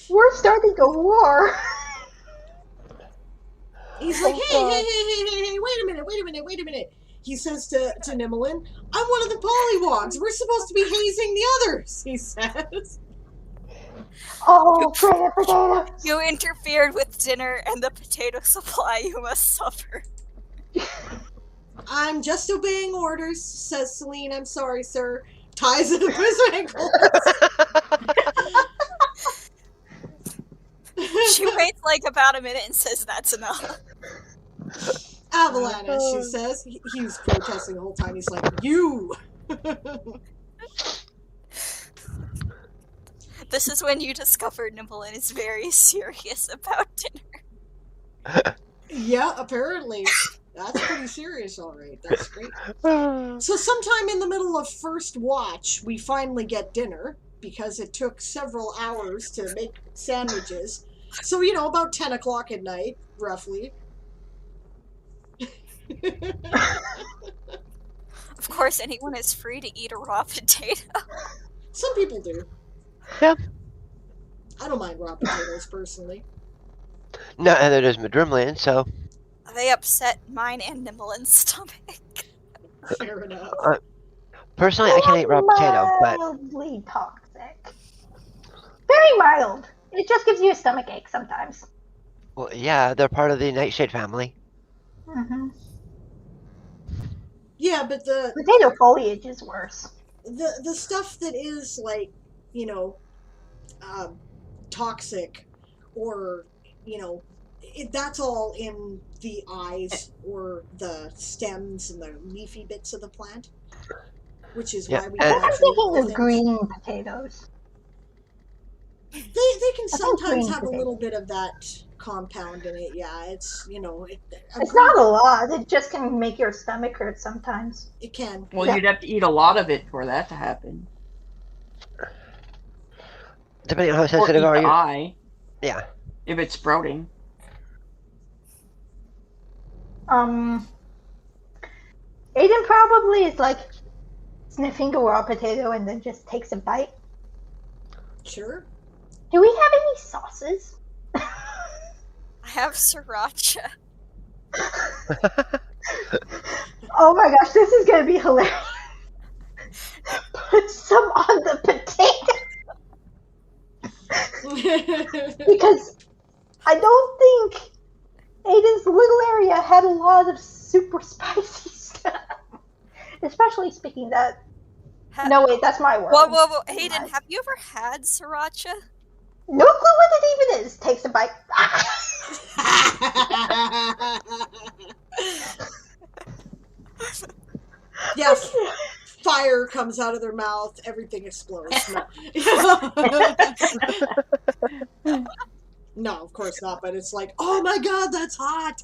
We're starting a war. He's like, Oh, hey, God. hey, wait a minute. He says to Nimolin, I'm one of the pollywogs. We're supposed to be hazing the others, he says. Oh, pretty potato. You interfered with dinner and the potato supply. You must suffer. I'm just obeying orders, says Celine. I'm sorry, sir. Ties it up his ankles. She waits like about a minute and says that's enough. Avalana, she says. He was protesting the whole time. He's like, you! This is when you discover Nimolin is very serious about dinner. Yeah, apparently. That's pretty serious, alright. That's great. So sometime in the middle of first watch, we finally get dinner, because it took several hours to make sandwiches. So, you know, about 10 o'clock at night, roughly. Of course, anyone is free to eat a raw potato. Some people do. Yep. I don't mind raw potatoes, personally. No, and it is Madrimland, so They upset mine and Nimolin's stomach. Fair enough. personally I can't eat raw potato, but Mildly toxic. Very mild. It just gives you a stomach ache sometimes. well, yeah, they're part of the Nightshade family. Mm-hmm. Yeah, but Potato foliage is worse. the stuff that is, like, you know, toxic, or, you know, that's all in the eyes or the stems and the leafy bits of the plant, which is Yeah, why we and- don't I'm actually thinking eat of them. green potatoes. They can think sometimes green have a potato. little bit of that compound in it. Yeah, it's, you know, It's not a lot. It just can make your stomach hurt sometimes. It can. Well, Yeah. you'd have to eat a lot of it for that to happen. Depending on how Or eat sensitive the are you. eye, Yeah. if it's sprouting. Aiden probably is like sniffing a raw potato and then just takes a bite Sure. Do we have any sauces? I have sriracha. Oh my gosh, this is gonna be hilarious. Put some on the potato. Because I don't think Aiden's little area had a lot of super spicy stuff. Especially speaking that. No, wait, that's my word. Whoa. Hayden, have you ever had sriracha? No clue what it even is. Takes a bite. Yes. Fire comes out of their mouth. Everything explodes. No, of course not. But it's like, oh my god, that's hot.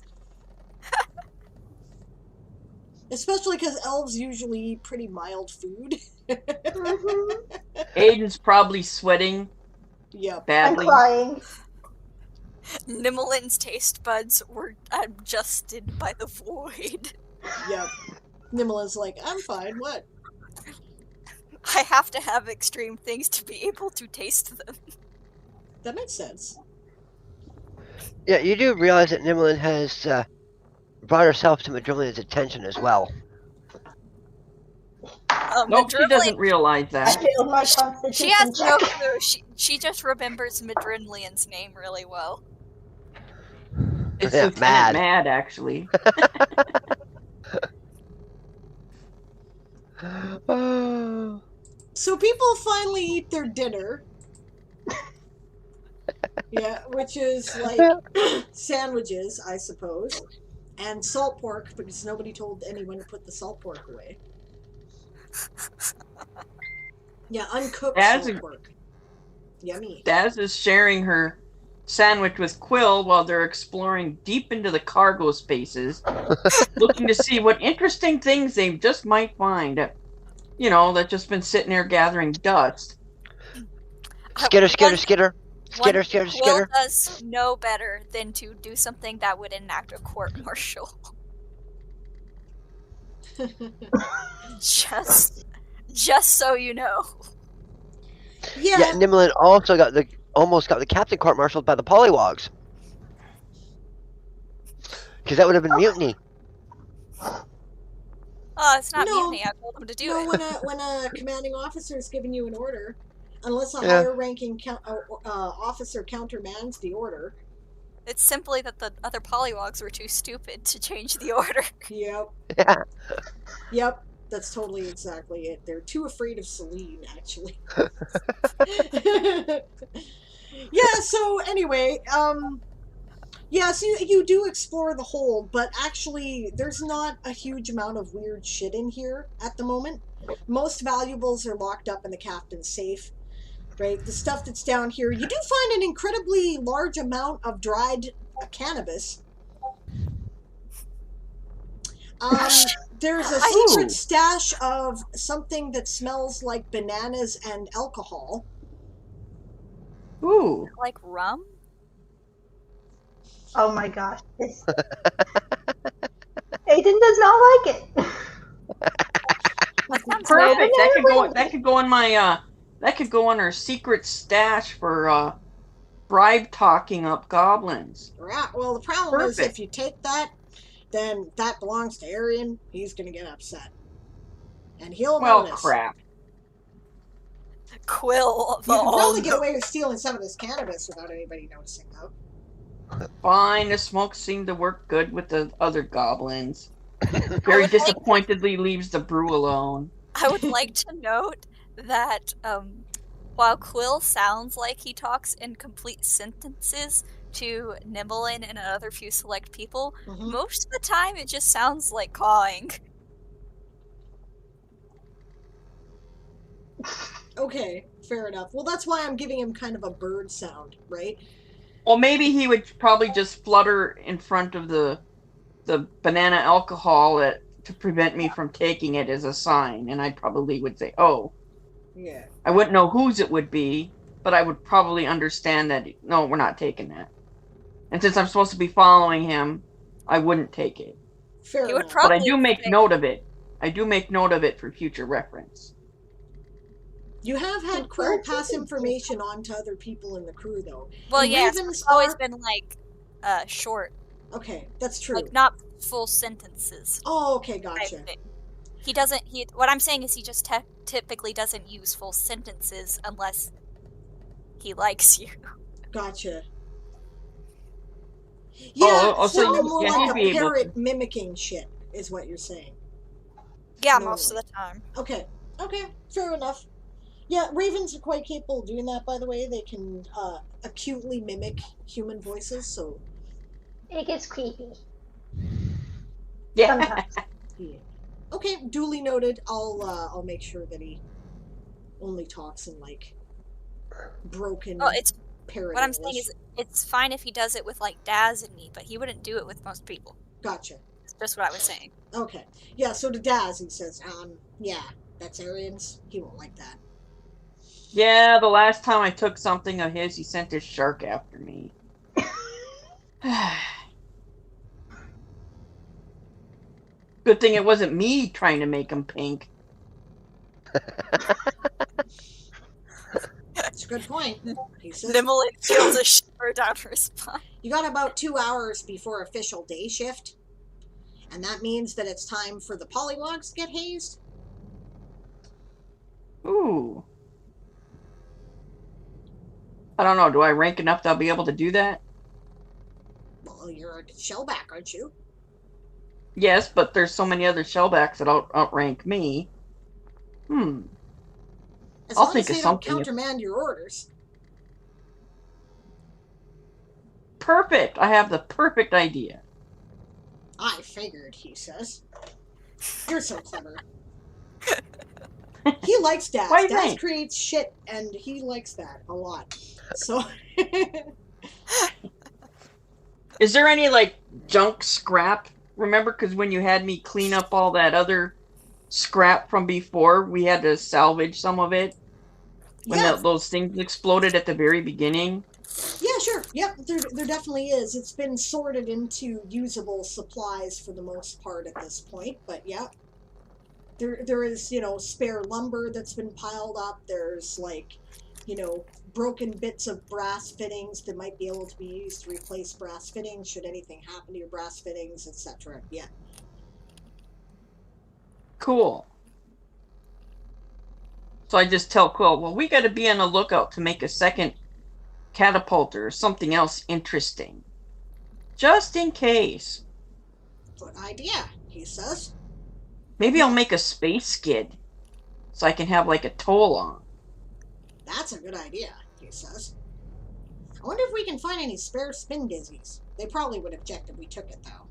Especially because elves usually eat pretty mild food. Aiden's probably sweating. Yep. Badly. I'm crying. Nimolin's taste buds were adjusted by the void. Yep. Nimolin's like, I'm fine, what? I have to have extreme things to be able to taste them. That makes sense. Yeah, you do realize that Nimolin has brought herself to Madrillian's attention as well. Nope, she doesn't realize I that. failed my constitution She has no check. clue. She just remembers Madrinlian's name really well. It's Yeah, Lieutenant Mad, actually. Oh. So people finally eat their dinner. Yeah, which is like sandwiches, I suppose. And salt pork, because nobody told anyone to put the salt pork away. Yeah, uncooked salt pork. Yummy. Daz is sharing her sandwich with Quill while they're exploring deep into the cargo spaces, looking to see what interesting things they just might find. You know, that's just been sitting there gathering dust. Skitter. Will does no better than to do something that would enact a court-martial. just so you know. Yeah, Nimolin also almost got the captain court-martialed by the Pollywoggs. Because that would have been mutiny. Oh, it's not mutiny. I told him to do it. When a commanding officer is giving you an order, unless a higher-ranking officer countermands the order. It's simply that the other Pollywoggs were too stupid to change the order. Yep. Yeah. Yep. That's totally exactly it. They're too afraid of Celine, actually. Yeah, so anyway, so you do explore the hold, but actually there's not a huge amount of weird shit in here at the moment. Most valuables are locked up in the captain's safe, right? The stuff that's down here, you do find an incredibly large amount of dried cannabis. There's a secret stash of something that smells like bananas and alcohol. Ooh. Like rum? Oh my gosh. Aiden does not like it. Perfect. That could go on my that could go on our secret stash for bribe talking up goblins. Right. Well, the problem is if you take that, then that belongs to Arian. He's going to get upset. And he'll notice. Well, crap. Quill. You can probably get away with stealing some of this cannabis without anybody noticing, though. Fine, the smoke seemed to work good with the other goblins. Very disappointedly leaves the brew alone. I would like to note that while Quill sounds like he talks in complete sentences to Nimolin and another few select people, most of the time it just sounds like cawing. Okay, fair enough. Well, that's why I'm giving him kind of a bird sound, right? Well, maybe he would probably just flutter in front of the banana alcohol to prevent me from taking it as a sign, and I probably would say, oh. Yeah. I wouldn't know whose it would be, but I would probably understand that, no, we're not taking that. And since I'm supposed to be following him, I wouldn't take it. Fair enough. But I do make note of it. I do make note of it for future reference. You have had Quill pass information on to other people in the crew, though. Well, And yes, ravens it's always are... been like short. Okay, that's true. Like not full sentences. Oh, okay, gotcha. He doesn't. What I'm saying is he just typically doesn't use full sentences unless he likes you. Gotcha. Yeah, so more yeah, like he'd a be able parrot to. mimicking shit, is what you're saying. Yeah, Normally. most of the time. Okay, fair enough. Yeah, ravens are quite capable of doing that, by the way. They can acutely mimic human voices, so... It gets creepy. Yeah. Sometimes. Yeah. Okay, duly noted. I'll make sure that he only talks in, like, broken parrot what I'm English. saying is it's fine if he does it with, like, Daz and me, but he wouldn't do it with most people. Gotcha. That's just what I was saying. Okay. Yeah, so to Daz, he says, yeah, that's Arian's. He won't like that. Yeah, the last time I took something of his, he sent his shark after me. Good thing it wasn't me trying to make him pink. That's a good point. He says, Nimolin feels a shiver down her spine. you got about 2 hours before official day shift, and that means that it's time for the pollywogs to get hazed. Ooh. I don't know, do I rank enough that I'll be able to do that? Well, you're a shellback, aren't you? Yes, but there's so many other shellbacks that outrank me. As I'll long think as of they don't something. countermand your orders. Perfect! I have the perfect idea. I figured, he says. You're so clever. He likes Daz. Why Daz thanks? creates shit, and he likes that a lot. So... Is there any, like, junk scrap? Remember, because when you had me clean up all that other scrap from before, we had to salvage some of it? When yeah. those things exploded at the very beginning? Yeah, sure. Yep, there definitely is. It's been sorted into usable supplies for the most part at this point, but yeah. There is, spare lumber that's been piled up. There's, like, broken bits of brass fittings that might be able to be used to replace brass fittings should anything happen to your brass fittings, etc. Yeah. Cool. So I just tell Quill, well, we got to be on the lookout to make a second catapulter or something else interesting. Just in case. Good idea, he says. Maybe I'll make a space skid so I can have, like, a tow-along. That's a good idea, he says. I wonder if we can find any spare spin dizzies. They probably would object if we took it, though.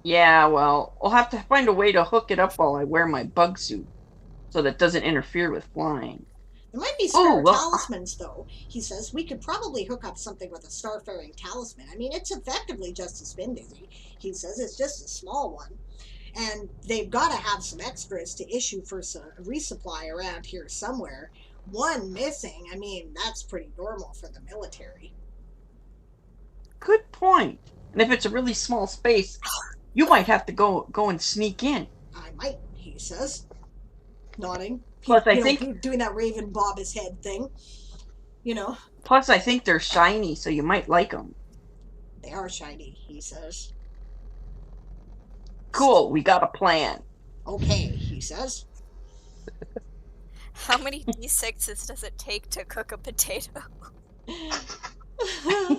Yeah, well, I'll have to find a way to hook it up while I wear my bug suit, so that it doesn't interfere with flying. There might be spare talismans, though. He says we could probably hook up something with a starfaring talisman. I mean, it's effectively just a spin dizzy. He says it's just a small one. And they've got to have some extras to issue for some resupply around here somewhere. One missing, I mean, that's pretty normal for the military. Good point. And if it's a really small space, you might have to go and sneak in. I might, he says, nodding. Plus, I think doing that Raven bob his head thing. Plus, I think they're shiny, so you might like them. They are shiny, he says. Cool, we got a plan. Okay, he says. How many D6s does it take to cook a potato? Sorry,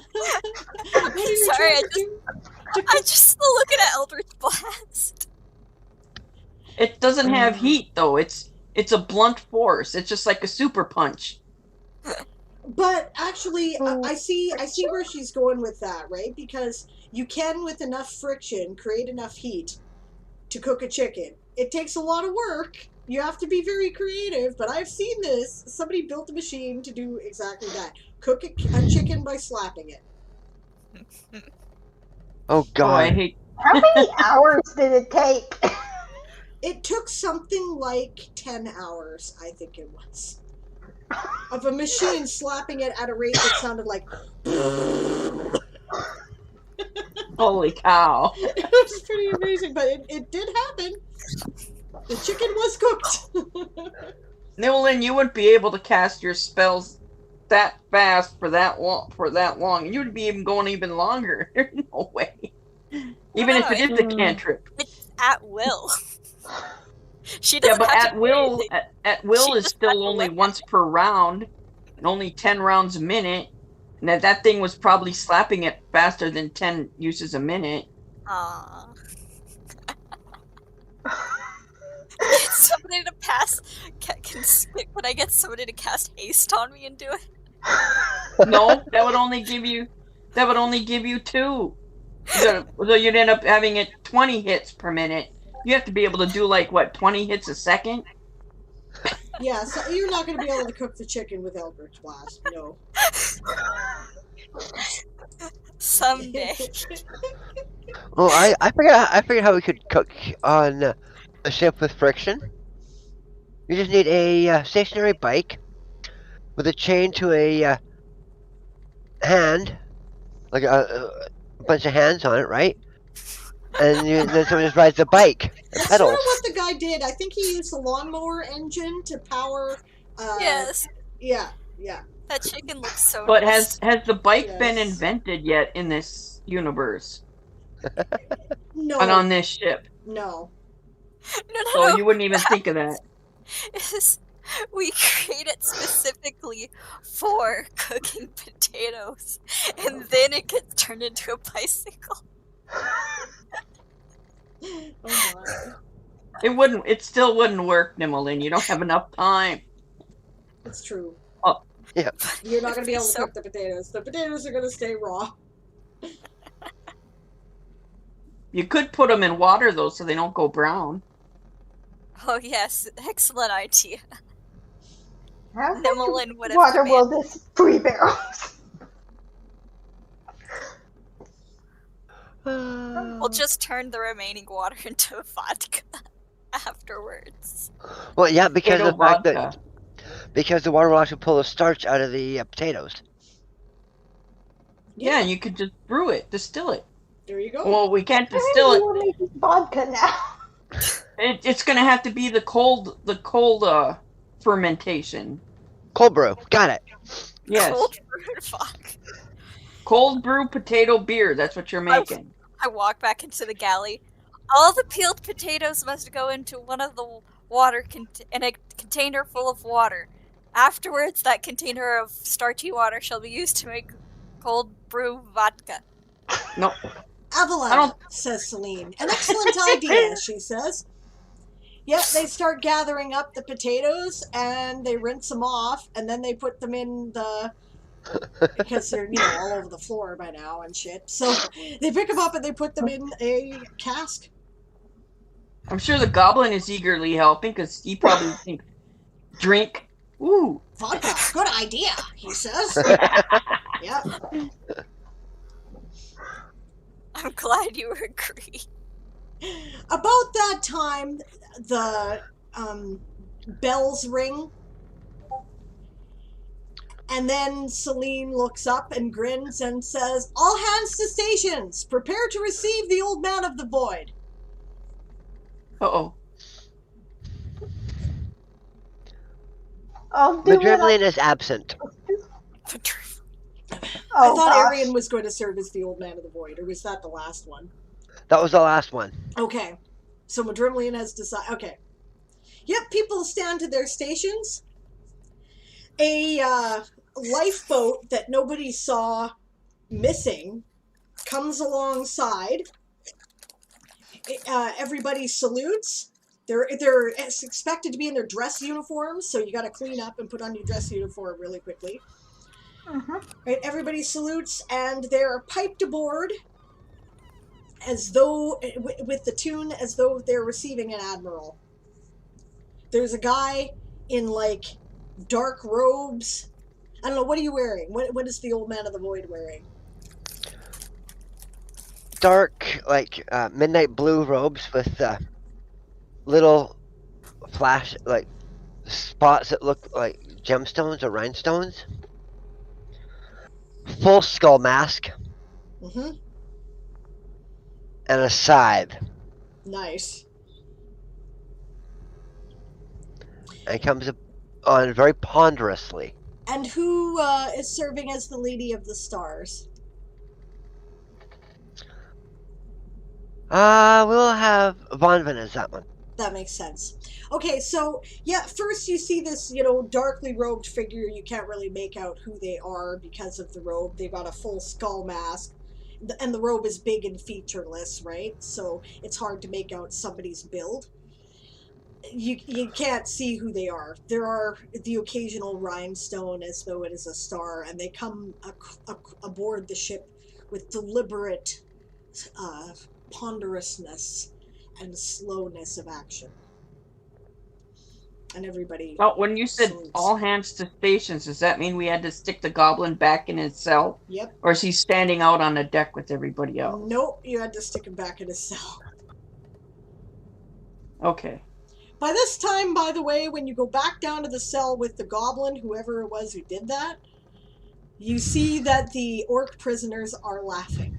I'm just still looking at Eldritch Blast. It doesn't have heat, though. It's a blunt force. It's just like a super punch. But actually, I see where she's going with that, right? Because you can, with enough friction, create enough heat to cook a chicken. It takes a lot of work. You have to be very creative, but I've seen this. Somebody built a machine to do exactly that. Cook a chicken by slapping it. Oh, God. Oh, I hate... How many hours did it take? It took something like 10 hours, I think it was. Of a machine slapping it at a rate that sounded like... Holy cow. It was pretty amazing, but it did happen. The chicken was cooked. Nimolin, you wouldn't be able to cast your spells that fast for that long. And you'd be even going even longer. There's no way. Even if it is a cantrip. It's at will. She Yeah, doesn't but have at to do will, anything. at will She is just has still to only look once per round, and only 10 rounds a minute. And that thing was probably slapping it faster than 10 uses a minute. Aww. Get somebody to pass. Can I get somebody to cast haste on me and do it? No, that would only give you 2. So you'd end up having it 20 hits per minute. You have to be able to do 20 hits a second? Yeah, so you're not going to be able to cook the chicken with Eldritch Blast. No. Someday. Well, I figured how we could cook on a ship with friction. You just need a stationary bike with a chain to a hand, like a bunch of hands on it, right? And then someone just rides the bike and That's sort pedals. of what the guy did. I think he used the lawnmower engine to power. Yes. Yeah. That chicken looks so But nice. has the bike been Yes. invented yet in this universe? No. And on this ship? No. So you wouldn't even think of that. We create it specifically for cooking potatoes, and then it gets turned into a bicycle. Oh my. It still wouldn't work, Nimolin. You don't have enough time. It's true. Oh. Yeah. You're not going to be able to cook the potatoes. The potatoes are going to stay raw. You could put them in water, though, so they don't go brown. Oh yes, excellent idea. How much Nimolin would have water will commanded. this 3 barrels? We'll just turn the remaining water into vodka afterwards. Well, yeah, because Potato of the fact vodka. because the water will actually pull the starch out of the potatoes. Yeah, you could just brew it, distill it. There you go. Well, we can't distill it. We're making vodka now. It's going to have to be the cold fermentation. Cold brew, got it. Cold Yes. brewed vodka. Cold brew potato beer. That's what you're making. I walk back into the galley. All the peeled potatoes must go into one of the water in a container full of water. Afterwards, that container of starchy water shall be used to make cold brew vodka. No. Avalon, says Celine. An excellent idea, she says. Yep, they start gathering up the potatoes and they rinse them off and then they put them in the... because they're, all over the floor by now and shit. So they pick them up and they put them in a cask. I'm sure the goblin is eagerly helping because he probably thinks, drink. Ooh. Vodka, good idea, he says. Yep. I'm glad you agree. About that time, the bells ring. And then Celine looks up and grins and says, "All hands to stations! Prepare to receive the old man of the void." Uh-oh. Madrimlin is absent. I thought Arian was going to serve as the old man of the void, or was that the last one? That was the last one. Okay. So Madrimlian has decided... Okay. Yep, people stand to their stations. A lifeboat that nobody saw missing comes alongside. Everybody salutes. They're expected to be in their dress uniforms, so you got to clean up and put on your dress uniform really quickly. Right, everybody salutes, and they're piped aboard as though, with the tune as though they're receiving an admiral. There's a guy in, dark robes. I don't know, what are you wearing? What is the old man of the void wearing? Dark, midnight blue robes with little flash, spots that look like gemstones or rhinestones. Full skull mask. Mm-hmm. And a scythe. Nice. And comes on very ponderously. And who is serving as the Lady of the Stars? We'll have Vonvin as that one. That makes sense. Okay, so yeah, first you see this, darkly robed figure. You can't really make out who they are because of the robe. They've got a full skull mask, and the robe is big and featureless, right? So it's hard to make out somebody's build. You can't see who they are. There are the occasional rhinestone as though it is a star, and they come aboard the ship with deliberate ponderousness and slowness of action. And everybody... Well, when you said salutes. all hands to stations, does that mean we had to stick the goblin back in his cell? Yep. Or is he standing out on the deck with everybody else? Nope, you had to stick him back in his cell. Okay. By this time, by the way, when you go back down to the cell with the goblin, whoever it was who did that, you see that the orc prisoners are laughing.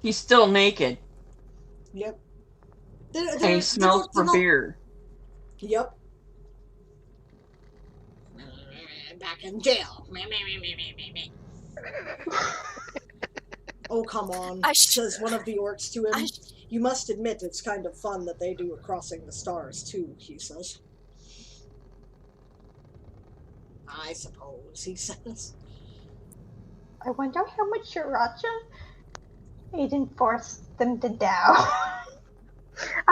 He's still naked. Yep. And he smells for beer. Yep. Back in jail. Oh, come on, says one of the orcs to him. You must admit it's kind of fun that they do a crossing the stars, too, he says. I suppose, he says. I wonder how much sriracha Aiden forced them to down.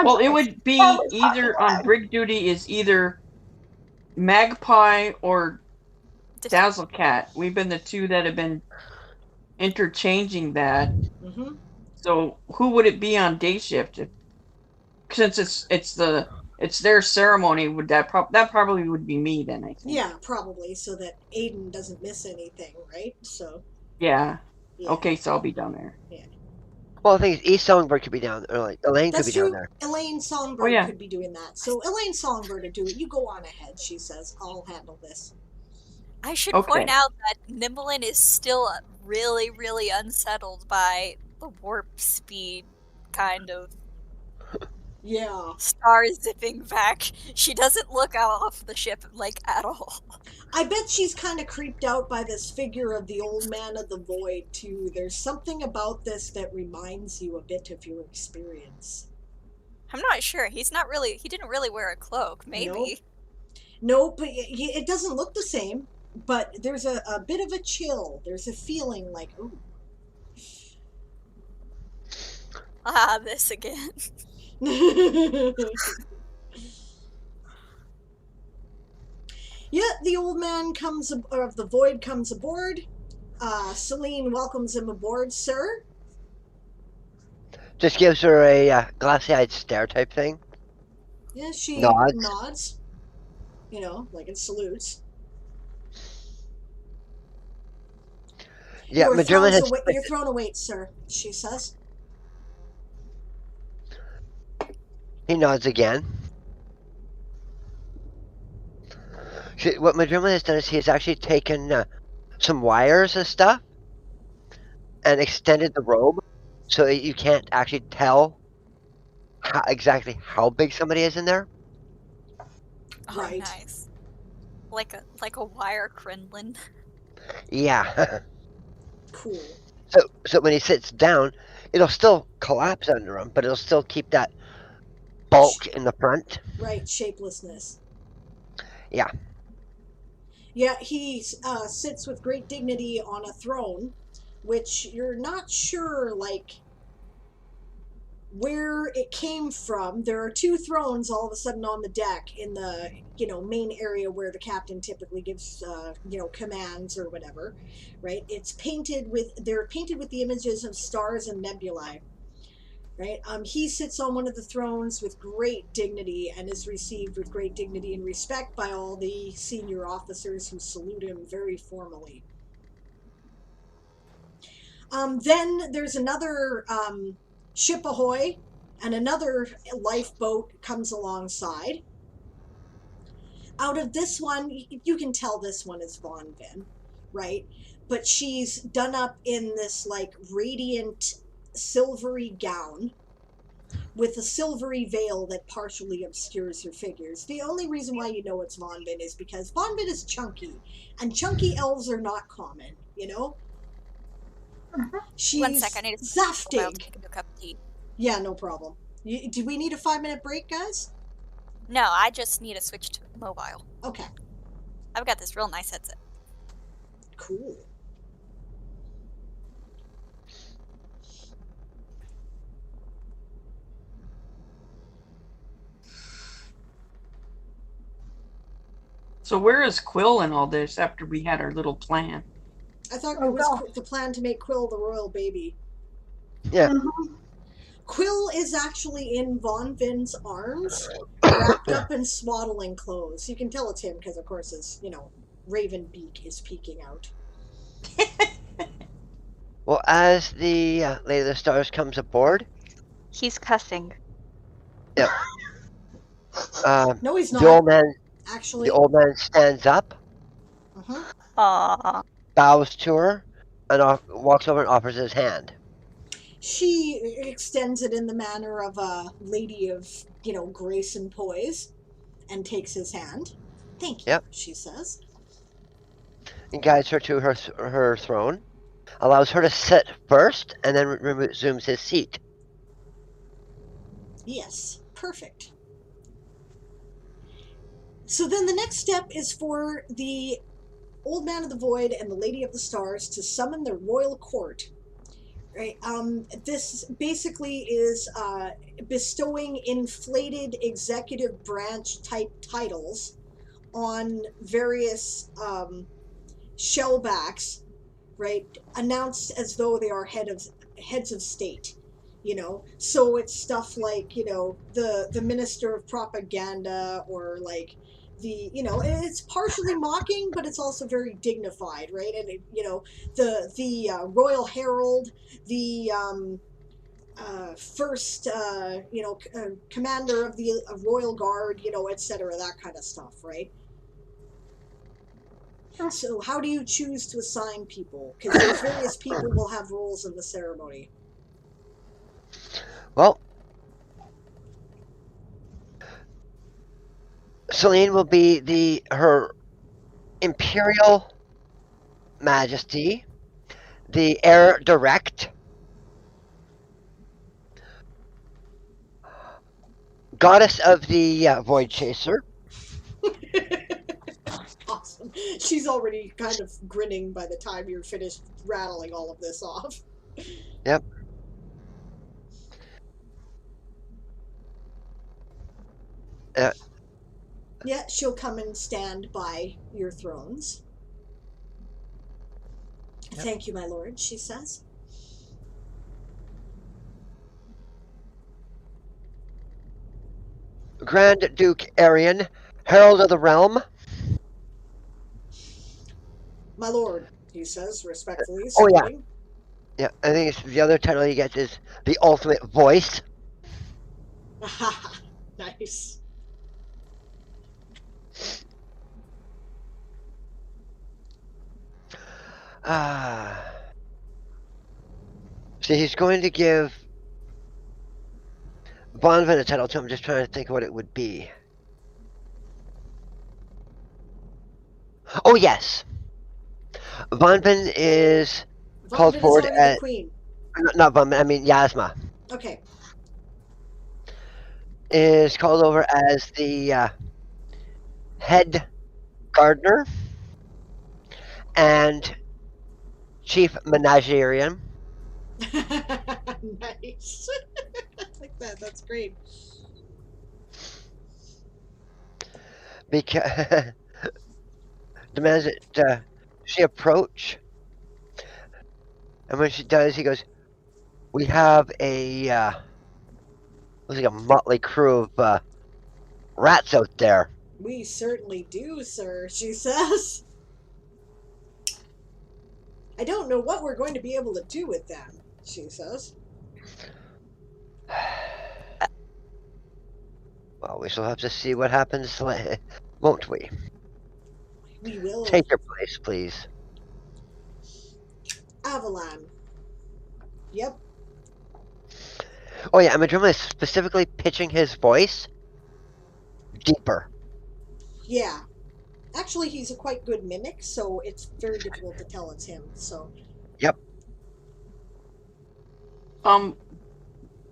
Well, it would be either on brig duty is either Magpie or Dazzlecat. We've been the two that have been interchanging that. Mm-hmm. So who would it be on day shift? Since it's their ceremony, that probably would be me then, I think. Yeah, probably, so that Aiden doesn't miss anything, right? So. Yeah. Okay, so I'll be down there. Yeah. Well, I think East Songbird could be down, or like Elaine could be down there. Elaine Songbird could be doing that. So Elaine Songbird would do it. You go on ahead, she says. I'll handle this. I should point out that Nimolin is still really, really unsettled by the warp speed kind of star zipping back. She doesn't look out off the ship at all. I bet she's kind of creeped out by this figure of the old man of the void too. There's something about this that reminds you a bit of your experience. I'm not sure. He didn't really wear a cloak, maybe. Nope, but it doesn't look the same. But there's a bit of a chill. There's a feeling like, ooh. This again. Yeah, the old man of the void comes aboard. Celine welcomes him aboard, sir. Just gives her a glassy-eyed stare type thing. Yeah, she nods. Like it salutes. Yeah, you're thrown away, sir, she says. He nods again. What Madrimlin has done is he has actually taken some wires and stuff and extended the robe so that you can't actually tell exactly how big somebody is in there. Oh, right. Nice. Like a wire Krendlin. Yeah. Cool. So when he sits down, it'll still collapse under him, but it'll still keep that bulk in the front. Right, shapelessness. Yeah. Yeah, he sits with great dignity on a throne, which you're not sure, where it came from. There are two thrones all of a sudden on the deck in the, main area where the captain typically gives, commands or whatever, right? They're painted with the images of stars and nebulae, right? He sits on one of the thrones with great dignity and is received with great dignity and respect by all the senior officers who salute him very formally. Then there's another, ship ahoy, and another lifeboat comes alongside. Out of this one, you can tell this one is Vonvin, right? But she's done up in this radiant silvery gown, with a silvery veil that partially obscures her figures. The only reason why you know it's Vonvin is because Vonvin is chunky, and chunky elves are not common, you know? She's 1 sec, I need to mobile to zaftig. get a cup of tea. Yeah, no problem. Do we need a 5-minute break, guys? No, I just need to switch to mobile. Okay, I've got this real nice headset. cool. So where is Quill in all this after we had our little plan? I thought Oh, it was God. the plan to make Quill the royal baby. Yeah. Quill is actually in Von Vin's arms, wrapped up in swaddling clothes. You can tell it's him because, of course, his, raven beak is peeking out. Well, as the Lady of the Stars comes aboard, He's cussing. No, he's the old not, man actually. stands up, Uh-huh. Aww. bows to her, and walks over and offers his hand. She extends it in the manner of a lady of, grace and poise, and takes his hand. Thank you, Yep. she says. And guides her to her throne, allows her to sit first, and then resumes his seat. Yes, perfect. So then the next step is for the Old Man of the Void and the Lady of the Stars to summon their royal court. Right. This basically is bestowing inflated executive branch type titles on various shellbacks, right? Announced as though they are heads of state. So it's stuff like the minister of propaganda, or like it's partially mocking, but it's also very dignified, right? And the royal herald, the first commander of the royal guard, etc., that kind of stuff, right? So how do you choose to assign people? Because those various people will have roles in the ceremony. Well, Celine will be her Imperial Majesty, the heir direct, goddess of the Voidchaser. Awesome. She's already kind of grinning by the time you're finished rattling all of this off. Yep. Yeah, she'll come and stand by your thrones. Yep. Thank you, my lord, she says. Grand Duke Arian, Herald of the Realm. My lord, he says, respectfully. Oh, yeah. Yeah, I think the other title he gets is the Ultimate Voice. Nice. So he's going to give Bonvin a title too. I'm just trying to think what it would be. Oh, yes. Bonvin is called forward as the queen. Not Bonvin, I mean Yasma. Okay. Is called over as the head gardener and chief menagerie. Nice. I like that. That's great. Because demands that she approach, and when she does, he goes, "We have a looks like a motley crew of rats out there." We certainly do, sir, she says. I don't know what we're going to be able to do with them, she says. Well, we shall have to see what happens, won't we? We will. Take your place, please. Avalon. Yep. Oh yeah, Madrimlin is specifically pitching his voice deeper. Yeah. Actually, he's a quite good mimic, so it's very difficult to tell it's him. So. Yep.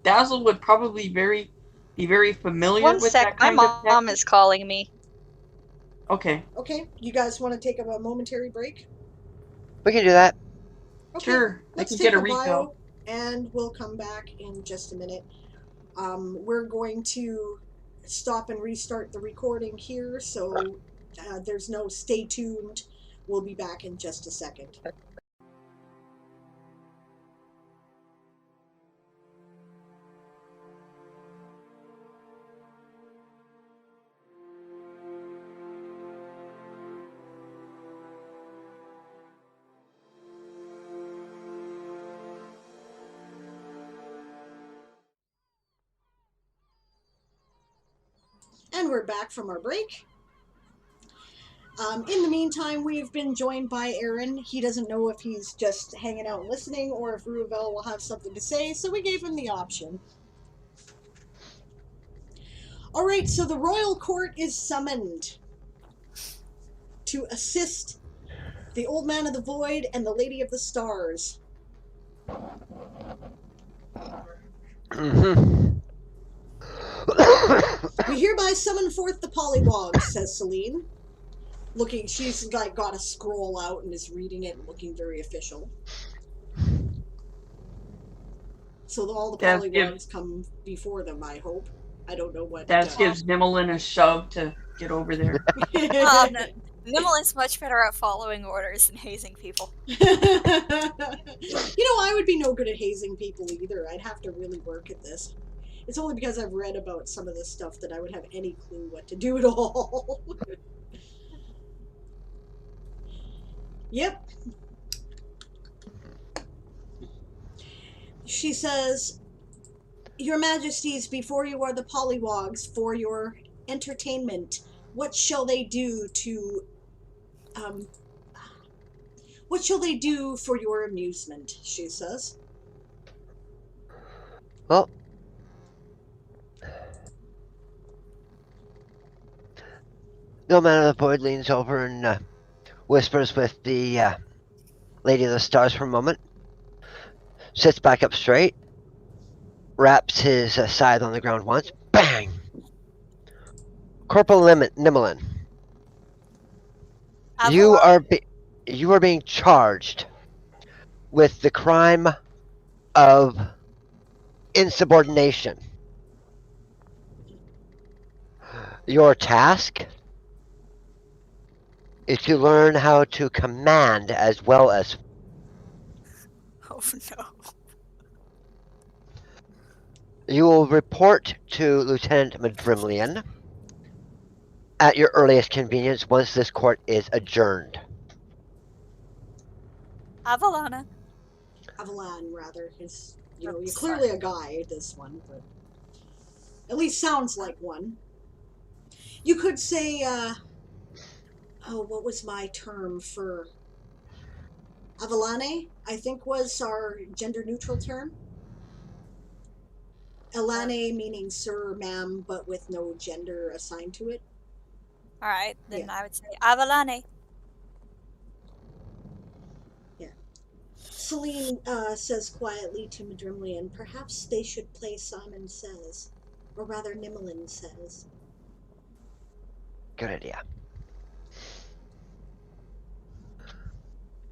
Dazzle would probably be very familiar One with sec, that my kind of mom tactic. is calling me. Okay. Okay, you guys want to take a momentary break? We can do that. Okay, Sure. I let's can take get a a bio, refill. and we'll come back in just a minute. We're going to stop and restart the recording here, so there's no stay tuned. We'll be back in just a second. And we're back from our break. In the meantime, we've been joined by Aaron. He doesn't know if he's just hanging out and listening or if Ruvel will have something to say, so we gave him the option. Alright, so the royal court is summoned to assist the Old Man of the Void and the Lady of the Stars. Mm-hmm. We hereby summon forth the Pollywog, says Celine. She's like got a scroll out and is reading it and looking very official. So all the Pollywogs come before them, I hope. I don't know what... That gives Nimolin a shove to get over there. Nimolin's much better at following orders than hazing people. I would be no good at hazing people either. I'd have to really work at this. It's only because I've read about some of this stuff that I would have any clue what to do at all. Yep. She says, Your Majesties, before you are the Pollywoggs for your entertainment. What shall they do to... what shall they do for your amusement, she says. Well, the Man of the Void leans over and whispers with the Lady of the Stars for a moment, sits back up straight, wraps his scythe on the ground once, bang! Corporal Nimolin, you are being charged with the crime of insubordination. Your task is to learn how to command as well as... Oh no. You will report to Lieutenant Madrimlian at your earliest convenience once this court is adjourned. Avalana. Avalan, rather. You're clearly a guy, this one, but at least sounds like one. You could say, what was my term for... Avalane, I think, was our gender-neutral term. Elane meaning sir, ma'am, but with no gender assigned to it. Alright, then I would say Avalane. Yeah. Celine says quietly to Madrimlian, perhaps they should play Simon Says. Or rather, Nimolin Says. Good idea.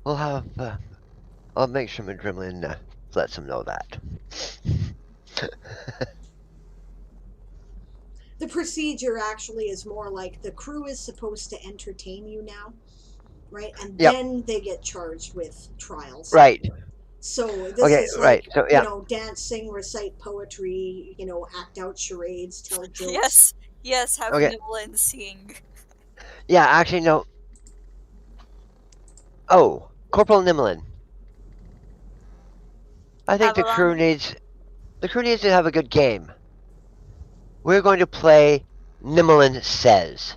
We'll have... I'll make sure Madrimlian lets him know that. The procedure actually is more like the crew is supposed to entertain you now, right? And then they get charged with trials. Right. So this is like, right. So, dance, sing, recite poetry, act out charades, tell jokes. Yes, have Nimolin sing. Yeah, actually, no. Oh, Corporal Nimolin. I think the crew needs to have a good game. We're going to play Nimolin Says.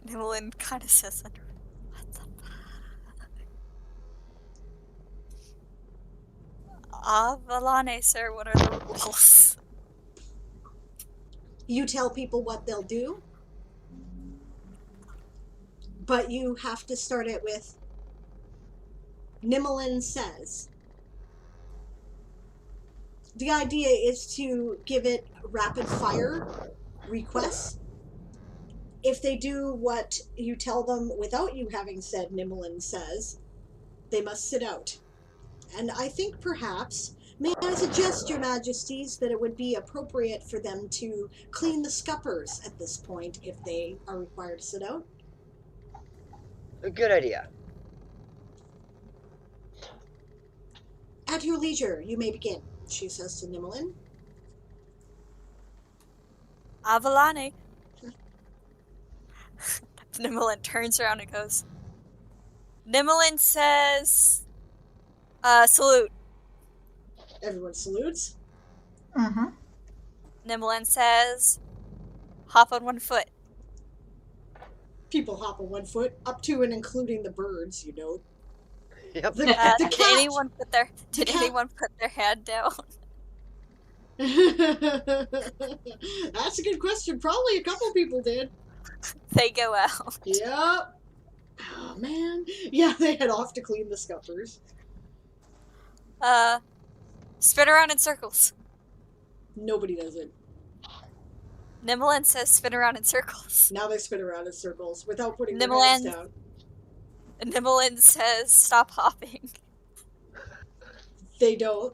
Nimolin kind of says under. What the Avalane, sir, what are the rules? You tell people what they'll do, but you have to start it with Nimolin says. The idea is to give it rapid fire requests. If they do what you tell them without you having said Nimolin says, they must sit out. And I think perhaps, may I suggest, Your Majesties, that it would be appropriate for them to clean the scuppers at this point if they are required to sit out? A good idea. At your leisure, you may begin, she says to Nimolin. Avalane. Nimolin turns around and goes, Nimolin says, salute. Everyone salutes. Mm-hmm. Nimolin says, hop on one foot. People hop on one foot, up to and including the birds, you know. Yep. The Did cat. anyone put their cat. anyone put their hand down? That's a good question. Probably a couple people did. They go out. Yep. Oh, man. Yeah, they head off to clean the scuppers. Spin around in circles. Nobody does it. Nimolin says spin around in circles. Now they spin around in circles without putting their heads down. Nimolin says stop hopping. They don't.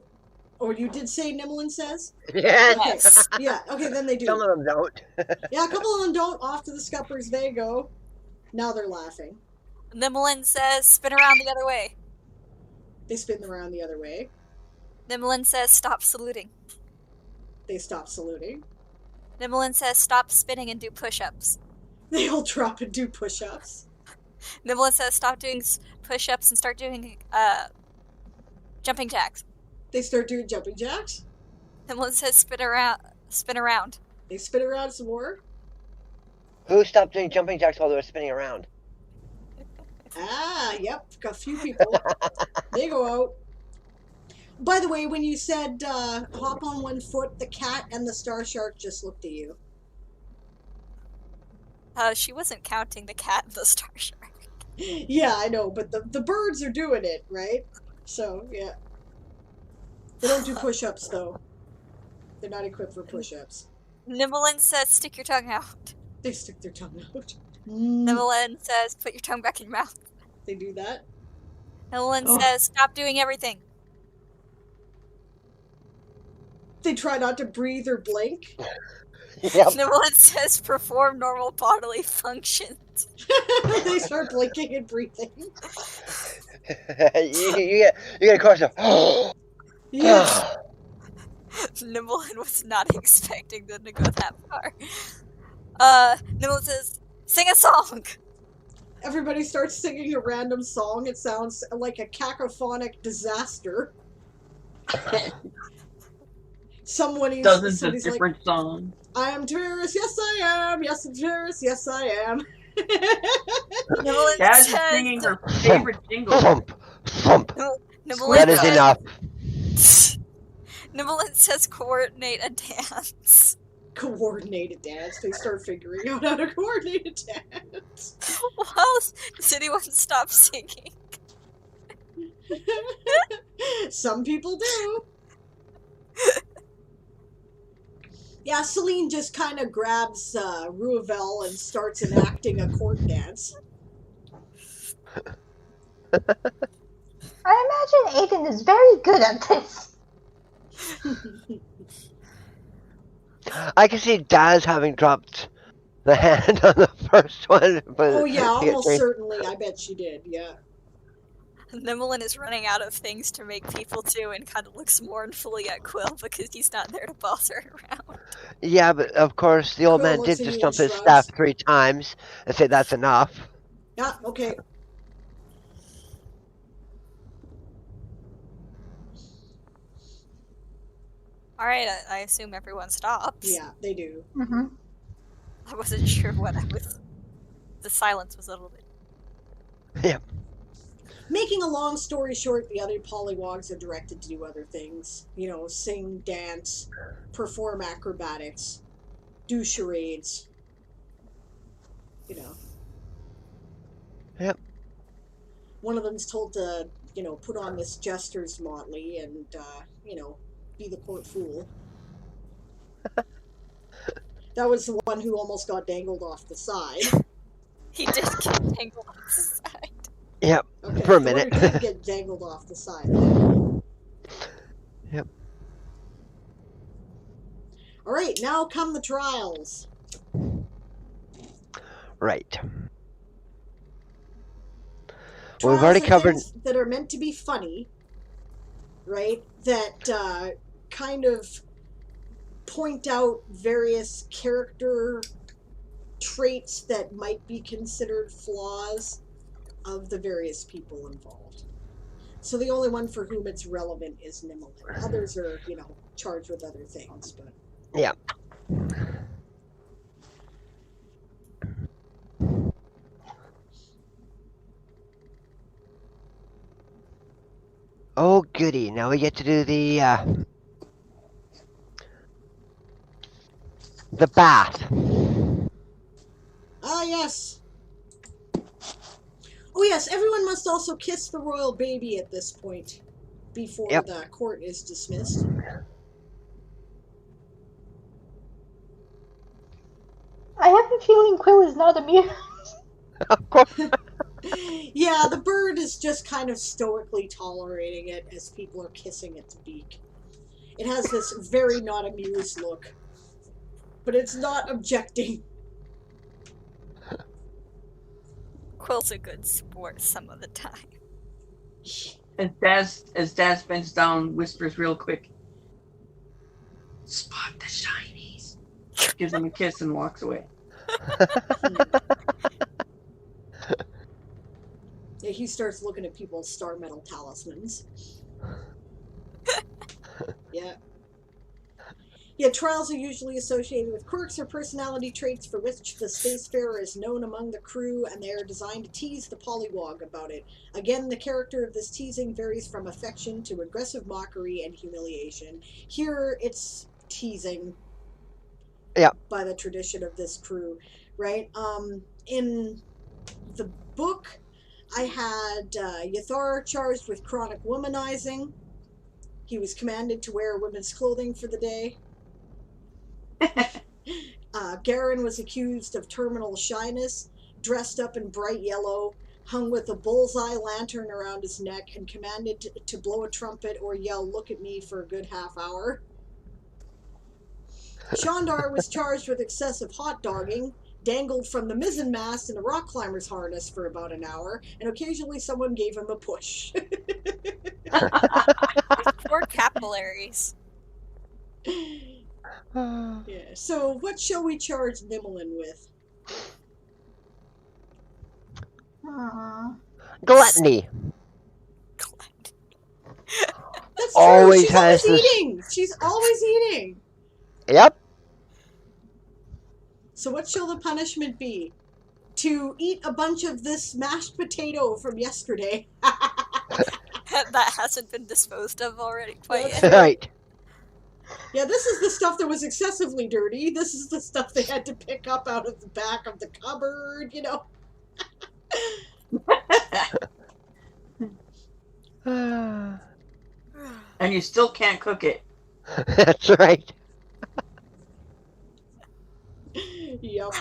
Or you did say Nimolin says? Yes. Yes. Yeah, okay, then they do. Some of them don't. Yeah, a couple of them don't. Off to the scuppers they go. Now they're laughing. Nimolin says spin around the other way. They spin around the other way. Nimolin says stop saluting. They stop saluting. Nimolin says stop spinning and do push-ups. They all drop and do push-ups. Nimolin says stop doing push-ups and start doing jumping jacks. They start doing jumping jacks. Nimolin says spin around. They spin around some more. Who stopped doing jumping jacks while they were spinning around? Ah, yep, a few people. They go out. By the way, when you said hop on one foot, the cat and the star shark just looked at you. She wasn't counting the cat and the star shark. Yeah, I know, but the birds are doing it, right? So, yeah. They don't do push-ups, though. They're not equipped for push-ups. Nimolin says stick your tongue out. They stick their tongue out. Nimolin says put your tongue back in your mouth. They do that. Nimolin says stop doing everything. They try not to breathe or blink. Yep. Nimolin says perform normal bodily functions. They start blinking and breathing. you get a course of. Yes. Nimolin was not expecting them to go that far. Nimolin says, sing a song! Everybody starts singing a random song. It sounds like a cacophonic disaster. Somebody's Dozens of different songs. I am Terrace, yes I am. Yes, I'm Terrace, yes I am. Nimolin Jazz is says, singing her favorite jingle. Thump, thump. Nimolin That is says, enough. Nimolin says coordinate a dance. Coordinated dance. They start figuring out how to coordinate a dance. Well, does anyone stop singing? Some people do. Yeah, Celine just kind of grabs Ruavel and starts enacting a court dance. I imagine Aiden is very good at this. I can see Daz having dropped the hand on the first one. But Oh yeah, almost certainly. I bet she did, yeah. Nimolin is running out of things to make people do and kind of looks mournfully at Quill because he's not there to boss her around. Yeah, but of course the old Quill man looks did at just you stomp and his shrugs. staff 3 times and say that's enough. Yeah, okay. Alright, I assume everyone stops. Yeah, they do. Mm-hmm. I wasn't sure what I was... The silence was a little bit... Yeah. Making a long story short, the other pollywogs are directed to do other things. You know, sing, dance, perform acrobatics, do charades. You know. Yep. One of them's told to, you know, put on this jester's motley and, you know, be the court fool. That was the one who almost got dangled off the side. He did get dangled off the side. Yep. Okay, For a the one minute. who did get dangled off the side. Yep. All right, now come the trials. Right. Trials We've already are covered. things that are meant to be funny, right? That kind of point out various character traits that might be considered flaws of the various people involved. So the only one for whom it's relevant is Nimolin. Others are, you know, charged with other things, but Yeah. Oh, goody. Now we get to do the bath. ah, yes. Oh, yes, everyone must also kiss the royal baby at this point before Yep. the court is dismissed. I have a feeling Quill is not amused. Of course. Yeah, the bird is just kind of stoically tolerating it as people are kissing its beak. It has this very not amused look, but it's not objecting. Quill's a good sport some of the time. As Daz bends down, whispers real quick, "Spot the shinies." Gives him a kiss and walks away. Yeah, he starts looking at people's star metal talismans. Yeah. Yeah, trials are usually associated with quirks or personality traits for which the spacefarer is known among the crew, and they are designed to tease the pollywog about it. Again, the character of this teasing varies from affection to aggressive mockery and humiliation. Here, it's teasing. Yeah. By the tradition of this crew, right? In the book, I had Yathar charged with chronic womanizing. He was commanded to wear women's clothing for the day. Garen was accused of terminal shyness, dressed up in bright yellow, hung with a bullseye lantern around his neck, and commanded to blow a trumpet or yell, "Look at me," for a good half hour. Shandar was charged with excessive hot dogging, dangled from the mizzen mast in a rock climber's harness for about an hour, and occasionally someone gave him a push. Poor capillaries. Yeah. So, what shall we charge Nimolin with? Gluttony. That's Always true. has She's always this- eating. She's always eating. Yep. So, what shall the punishment be? To eat a bunch of this mashed potato from yesterday. That hasn't been disposed of already quite That's yet. Right. Yeah, this is the stuff that was excessively dirty. This is the stuff they had to pick up out of the back of the cupboard, you know. And you still can't cook it. That's right. Yep.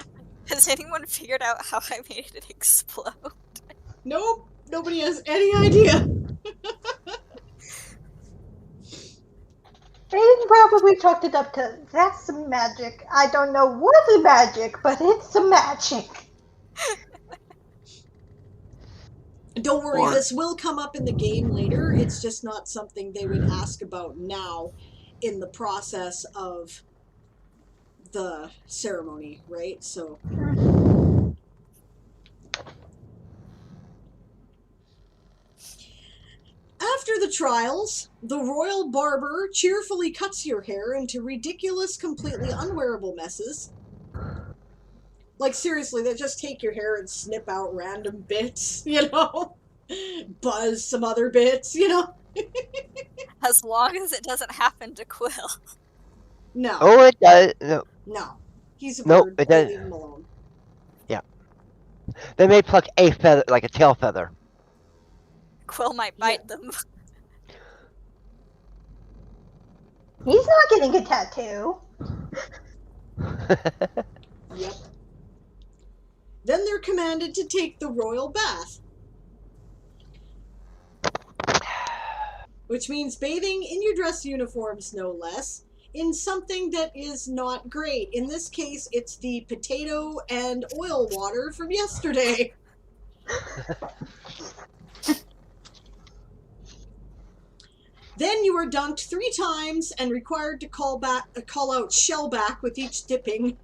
Has anyone figured out how I made it explode? Nope. Nobody has any idea. Aiden probably chalked it up to, that's some magic. I don't know what the magic, but it's some magic. Don't worry, Or- this will come up in the game later. It's just not something they would ask about now in the process of the ceremony, right? So. After the trials, the royal barber cheerfully cuts your hair into ridiculous, completely unwearable messes. Like, seriously, they just take your hair and snip out random bits, you know? buzz some other bits, you know? As long as it doesn't happen to Quill. No. Oh, it does. No, No. He's a nope, bird. it They doesn't. leave him alone. Yeah. They may pluck a feather, like a tail feather. Quill might bite them. He's not getting a tattoo. Yep. Then they're commanded to take the royal bath. Which means bathing in your dress uniforms, no less, in something that is not great. In this case, it's the potato and oil water from yesterday. Then you are dunked 3 times and required to call out shellback with each dipping.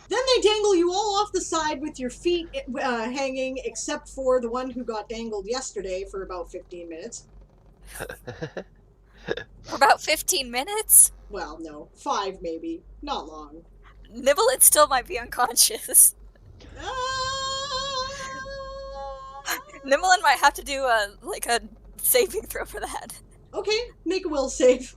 Then they dangle you all off the side with your feet hanging, except for the one who got dangled yesterday for about 15 minutes. For about 15 minutes? Well, no, 5 maybe. Not long. Nimolin still might be unconscious. Nimolin might have to do a saving throw for that. Okay, make a will save.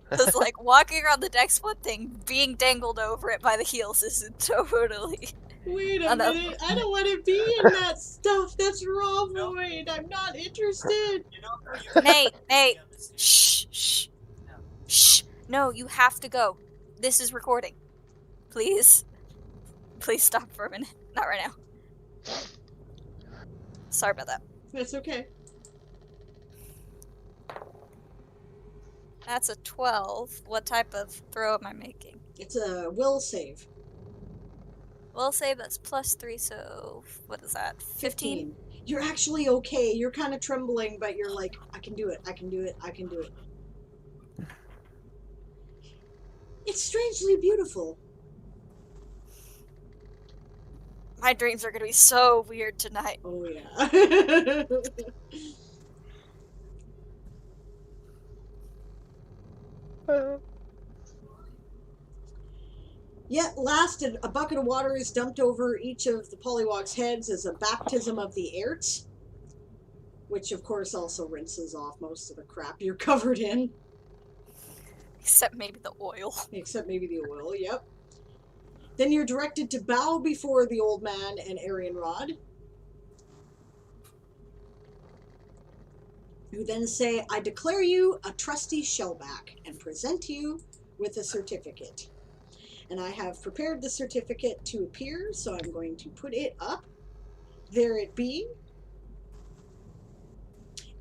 Because, walking around the deck's one thing, being dangled over it by the heels is totally... Wait a minute, I don't want to be in that stuff. That's raw void. I'm not interested. Nate, shh. No, you have to go. This is recording. Please stop for a minute. Not right now. Sorry about that. That's okay. That's a 12. What type of throw am I making? It's a will save. Will save, that's +3, so what is that? 15? You're actually okay. You're kind of trembling, but you're like, I can do it. It's strangely beautiful. My dreams are going to be so weird tonight. Oh, yeah. Yet last, a bucket of water is dumped over each of the Pollywog's heads as a baptism of the Aerts, which of course also rinses off most of the crap you're covered in. Except maybe the oil. Except maybe the oil, yep. Then you're directed to bow before the old man and Arianrod, who then say, I declare you a trusty shellback, and present you with a certificate. And I have prepared the certificate to appear, so I'm going to put it up. There it be.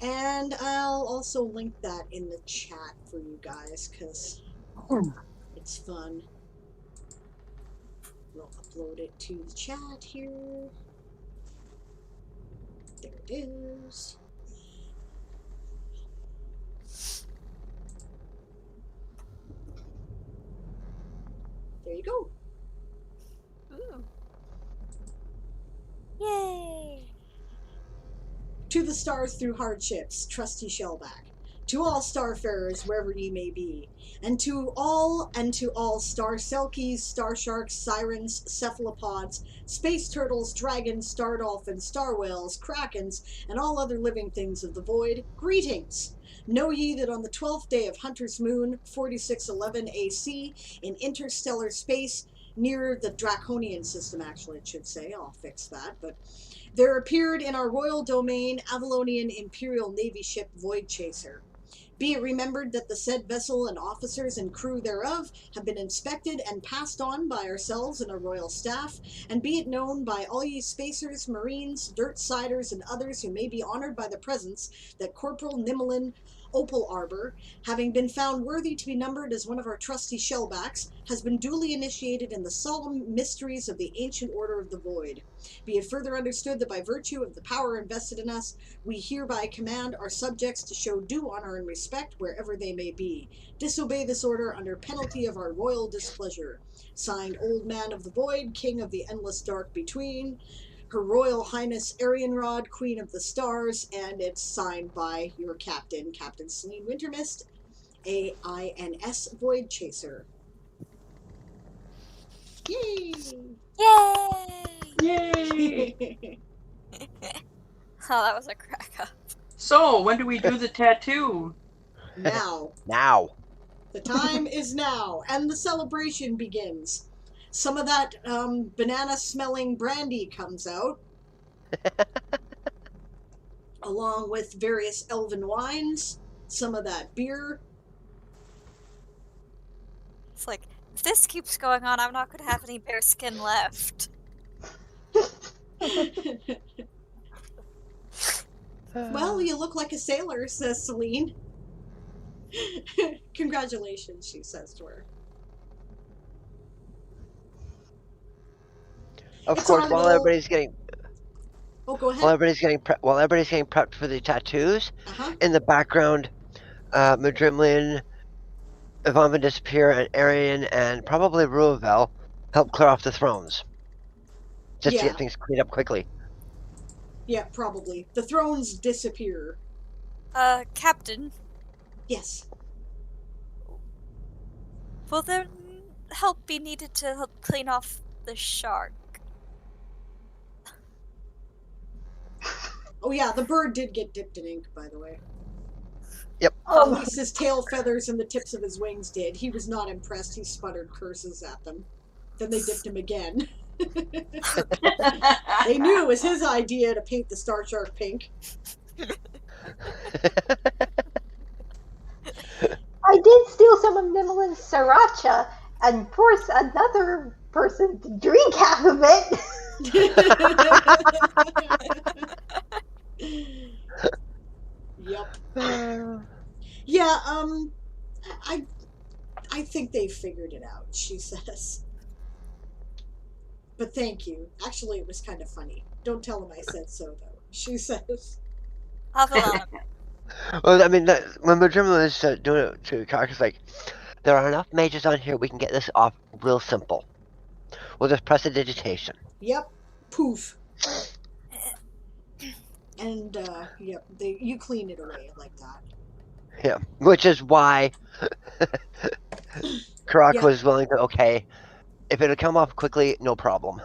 And I'll also link that in the chat for you guys, because it's fun. We'll upload it to the chat here. There it is. There you go. Ooh. Yay! To the stars through hardships, trusty shellback. To all starfarers, wherever ye may be, and to all star selkies, star sharks, sirens, cephalopods, space turtles, dragons, star dolphins, star whales, krakens, and all other living things of the void, greetings! Know ye that on the 12th day of Hunter's Moon, 4611 AC, in interstellar space, near the Draconian system, actually it should say, I'll fix that, but there appeared in our royal domain Avalonian Imperial Navy ship Voidchaser. Be it remembered that the said vessel and officers and crew thereof have been inspected and passed on by ourselves and our royal staff, and be it known by all ye spacers, marines, dirt siders, and others who may be honored by the presence, that Corporal Nimolin Opalarbor, having been found worthy to be numbered as one of our trusty shellbacks, has been duly initiated in the solemn mysteries of the ancient Order of the Void. Be it further understood that by virtue of the power invested in us, we hereby command our subjects to show due honor and respect wherever they may be. Disobey this order under penalty of our royal displeasure. Signed, Old Man of the Void, King of the Endless Dark Between, Her Royal Highness Arianrod, Queen of the Stars, and it's signed by your captain, Captain Celine Wintermist, AINS Voidchaser. Yay! Yay! Yay! Oh, that was a crack up. So, when do we do the tattoo? Now. Now. The time is now, and the celebration begins. Some of that banana-smelling brandy comes out, along with various elven wines, some of that beer. It's like, if this keeps going on, I'm not going to have any bear skin left. Well, you look like a sailor, says Celine. Congratulations, she says to her. Of It's course, our while little- everybody's getting Oh, go ahead. while everybody's getting prepped for the tattoos, Uh-huh. in the background, Madrimlin, Yvonne Van Disappear, and Arian, and probably Ruavel help clear off the thrones. Just to Yeah. get things cleaned up quickly. Yeah, probably. The thrones disappear. Captain, Yes. will there help be needed to help clean off the shark? Oh, yeah, the bird did get dipped in ink, by the way. Yep. At Oh, least his tail feathers and the tips of his wings did. He was not impressed. He sputtered curses at them. Then they dipped him again. They knew it was his idea to paint the star shark pink. I did steal some of Nimolin's sriracha and force another person to drink half of it. Yep. Yeah, I think they figured it out, she says. But thank you. Actually, it was kind of funny. Don't tell them I said so, though, she says. I'll fill out Well, I mean, when Madrimlin is doing it to Karka's like, there are enough mages on here, we can get this off real simple. We'll just press a digitation. Yep. Poof. And, yep, you clean it away like that. Yeah, which is why Karak Yeah. was willing to, okay, if it'll come off quickly, no problem.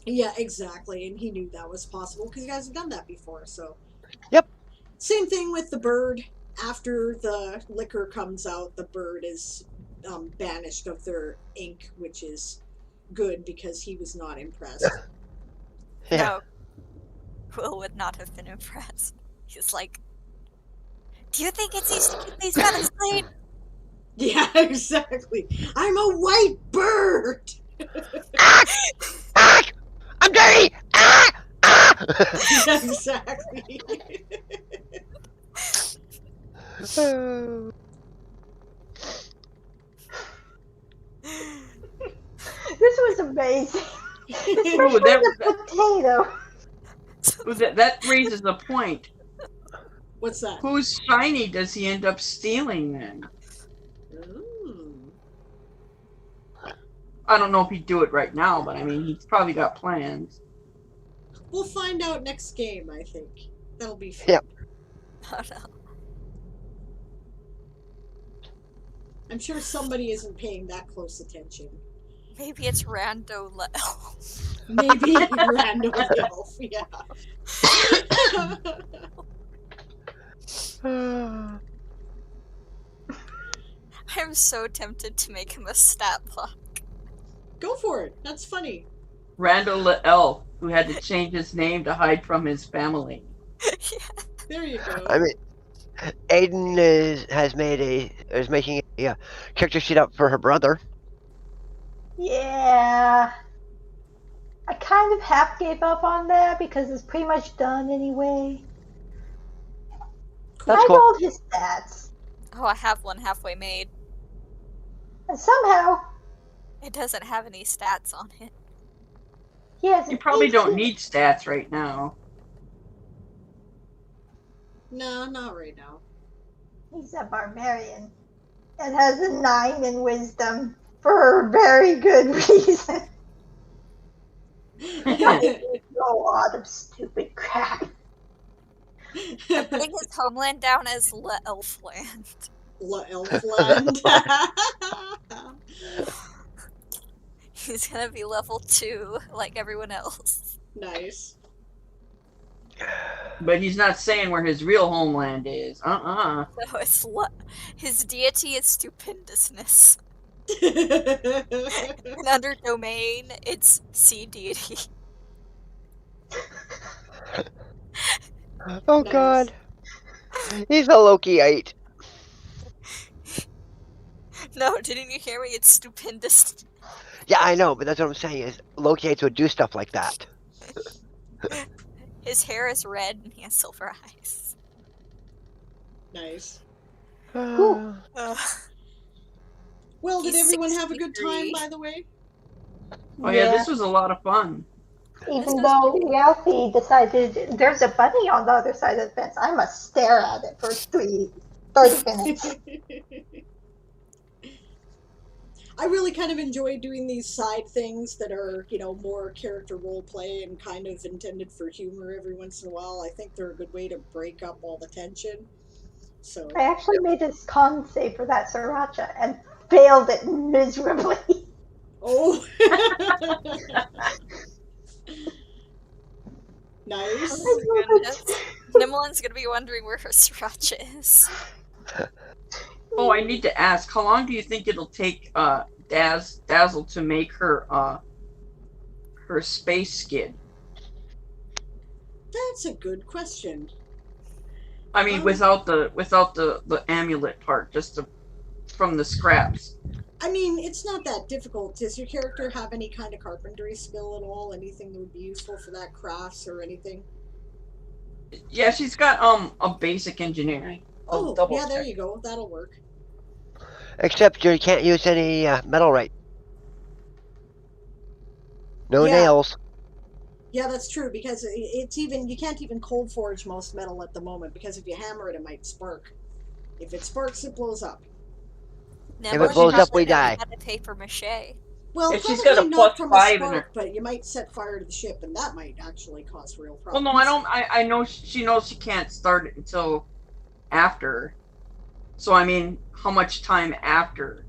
Yeah, exactly. And he knew that was possible because you guys have done that before, so. Yep. Same thing with the bird. After the liquor comes out, the bird is banished of their ink, which is good because he was not impressed. Yeah. No. Will would not have been impressed. He's like, do you think it's easy to keep these feathers clean? Yeah, exactly. I'm a white bird! Ah! I'm dirty! Ah! Ah! Yeah, exactly. This was amazing. Especially Ooh, the potato. That raises a point. What's that? Whose shiny does he end up stealing then? Ooh. I don't know if he'd do it right now, but I mean, he's probably got plans. We'll find out next game, I think. That'll be fun. Yep. Oh no. I'm sure somebody isn't paying that close attention. Maybe it's Rando Lel. Maybe random elf, yeah. I'm so tempted to make him a stat block. Go for it. That's funny. Randall the elf, who had to change his name to hide from his family. There you go. I mean, Aiden is making a character sheet up for her brother. Yeah. I kind of half gave up on that because it's pretty much done anyway. That's I cool. rolled his stats. Oh, I have one halfway made. And somehow, It doesn't have any stats on it. he has You an probably don't 18. need stats right now. No, not right now. He's a barbarian. And has a 9 in wisdom for a very good reason. A lot of stupid crap. Putting his homeland down as Le Elfland. Elfland. He's gonna be level 2 like everyone else. Nice. But he's not saying where his real homeland is. So it's his deity is stupendousness. And under domain, it's sea deity. Oh Nice. God. He's a Lokiite. No, didn't you hear me? It's stupendous. Yeah, I know, but that's what I'm saying is Lokiites would do stuff like that. His hair is red and he has silver eyes. Nice. Cool. Well, did He's everyone have a good time, 63. by the way? Oh yeah, this was a lot of fun. Even though Ralphie decided there's a bunny on the other side of the fence, I must stare at it for 30 minutes. I really kind of enjoy doing these side things that are, more character role play and kind of intended for humor every once in a while. I think they're a good way to break up all the tension. So I actually made this con save for that sriracha and failed it miserably. Oh. Nice. Nimolin's gonna be wondering where her sriracha is. Oh, I need to ask, how long do you think it'll take Dazzle to make her her space skid? That's a good question. I mean, without the amulet part, just from the scraps. I mean, it's not that difficult. Does your character have any kind of carpentry skill at all? Anything that would be useful for that, crafts or anything? Yeah, she's got a basic engineering. Oh, double yeah, there check. you go. That'll work. Except you can't use any metal right. No Yeah. nails. Yeah, that's true, because you can't even cold forge most metal at the moment, because if you hammer it, it might spark. If it sparks, it blows up. If it blows up, we die. Had a paper mache. Well, If she's probably got a not +5 from a in spark, her. but you might set fire to the ship, and that might actually cause real Well, problems. no, I don't. I know she knows she can't start it until after. So, I mean, how much time after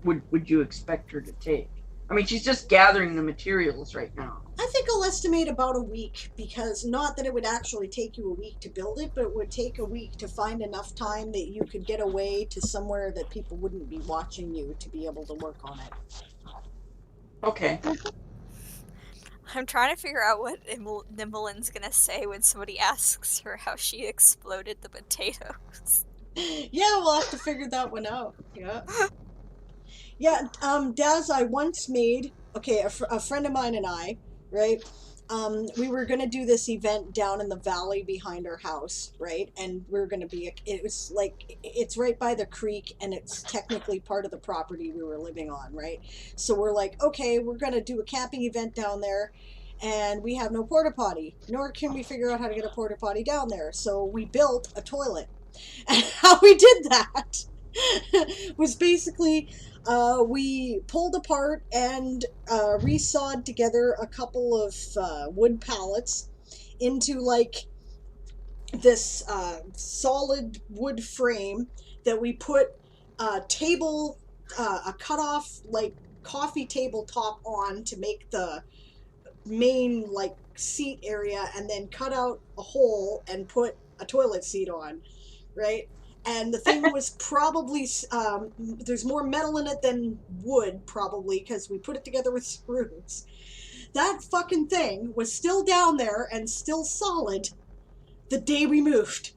would you expect her to take? I mean, she's just gathering the materials right now. I think I'll estimate about a week, because not that it would actually take you a week to build it, but it would take a week to find enough time that you could get away to somewhere that people wouldn't be watching you to be able to work on it. Okay. I'm trying to figure out what Nimolin's gonna say when somebody asks her how she exploded the potatoes. Yeah, we'll have to figure that one out. Yeah. Yeah, Daz, I once made, a friend of mine and I, right, we were going to do this event down in the valley behind our house, right, and we were going to be, it was like, it's right by the creek, and it's technically part of the property we were living on, right, so we're like, okay, we're going to do a camping event down there, and we have no porta potty, nor can we figure out how to get a porta potty down there, so we built a toilet, and how we did that was basically... we pulled apart and resawed together a couple of wood pallets into like this solid wood frame that we put a cut off like coffee table top on to make the main like seat area, and then cut out a hole and put a toilet seat on, right? And the thing was probably, there's more metal in it than wood, probably, because we put it together with screws. That fucking thing was still down there and still solid the day we moved.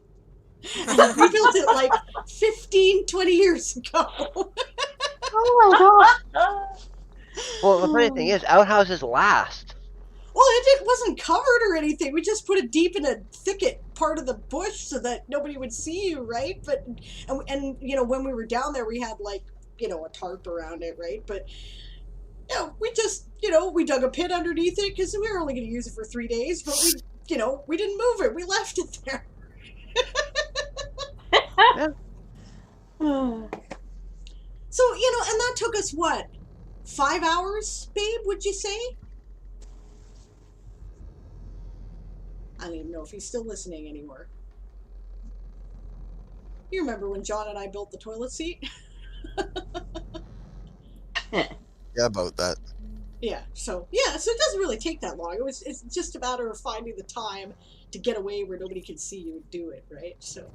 And we built it like 15, 20 years ago. Oh my god. Well, the funny thing is, outhouses last. Well, it wasn't covered or anything. We just put it deep in a thicket part of the bush so that nobody would see you, right? But and when we were down there, we had like a tarp around it, right? But we just we dug a pit underneath it because we were only going to use it for 3 days. But we didn't move it. We left it there. Yeah. So and that took us what, 5 hours, babe? Would you say? I don't even know if he's still listening anymore. You remember when John and I built the toilet seat? Yeah, about that. So it doesn't really take that long. It's just a matter of finding the time to get away where nobody can see you and do it, right? So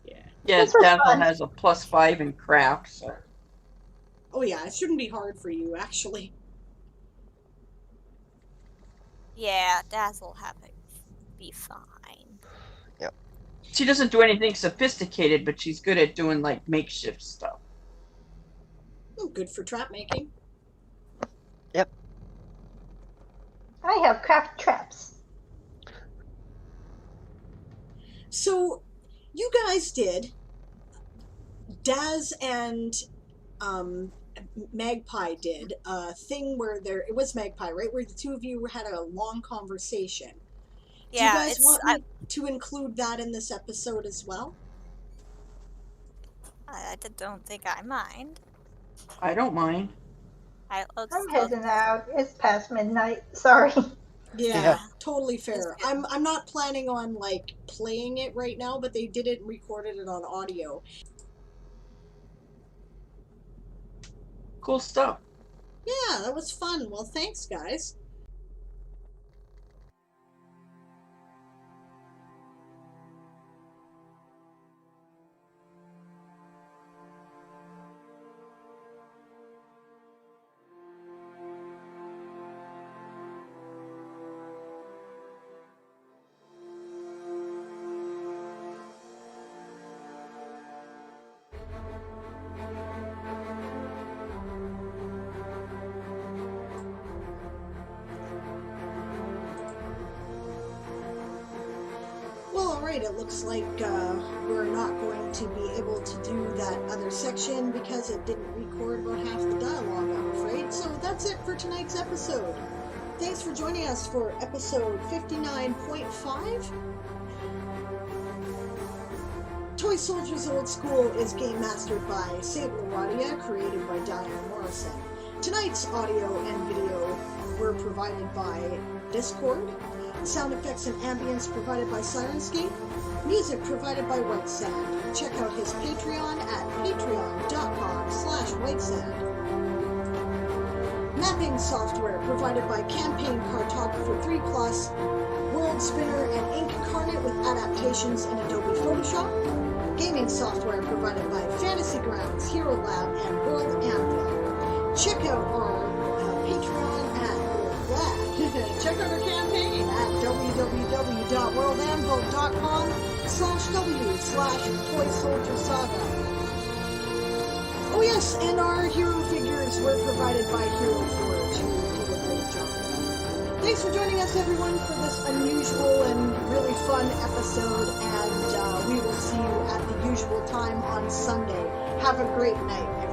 Yeah, This was Dazzle fun. has a +5 in craft, so. oh yeah, it shouldn't be hard for you actually. Yeah, Dazzle have it be fine. She doesn't do anything sophisticated, but she's good at doing, like, makeshift stuff. Good for trap making. I have craft traps. So you guys did. Daz and Magpie did a thing where it was Magpie, right? Where the two of you had a long conversation. Yeah, Do you guys it's want me to include that in this episode as well? I don't think I mind. I don't mind. I'm heading out. It's past midnight. Sorry. Yeah, totally fair. I'm not planning on like playing it right now, but they did it and recorded it on audio. Cool stuff. Yeah, that was fun. Well, thanks, guys. It looks like we're not going to be able to do that other section because it didn't record about half the dialogue, I'm afraid. So that's it for tonight's episode. Thanks for joining us for episode 59.5. Toy Soldiers Old School is game mastered by Sable Radia, created by Diane Morrison. Tonight's audio and video were provided by Discord. Sound effects and ambience provided by Sirenscape. Music provided by Whitesand. Check out his Patreon at patreon.com/Whitesand. Mapping software provided by Campaign Cartographer 3+, World Spinner, and Ink Incarnate with adaptations in Adobe Photoshop. Gaming software provided by Fantasy Grounds, Hero Lab, and World Anvil. Check out our Patreon at check out our campaign at www.worldanvil.com/w/Toy Soldier Saga. Oh yes, and our hero figures were provided by Hero Forge, who do a great job. Thanks for joining us, everyone, for this unusual and really fun episode, and we will see you at the usual time on Sunday. Have a great night, everyone.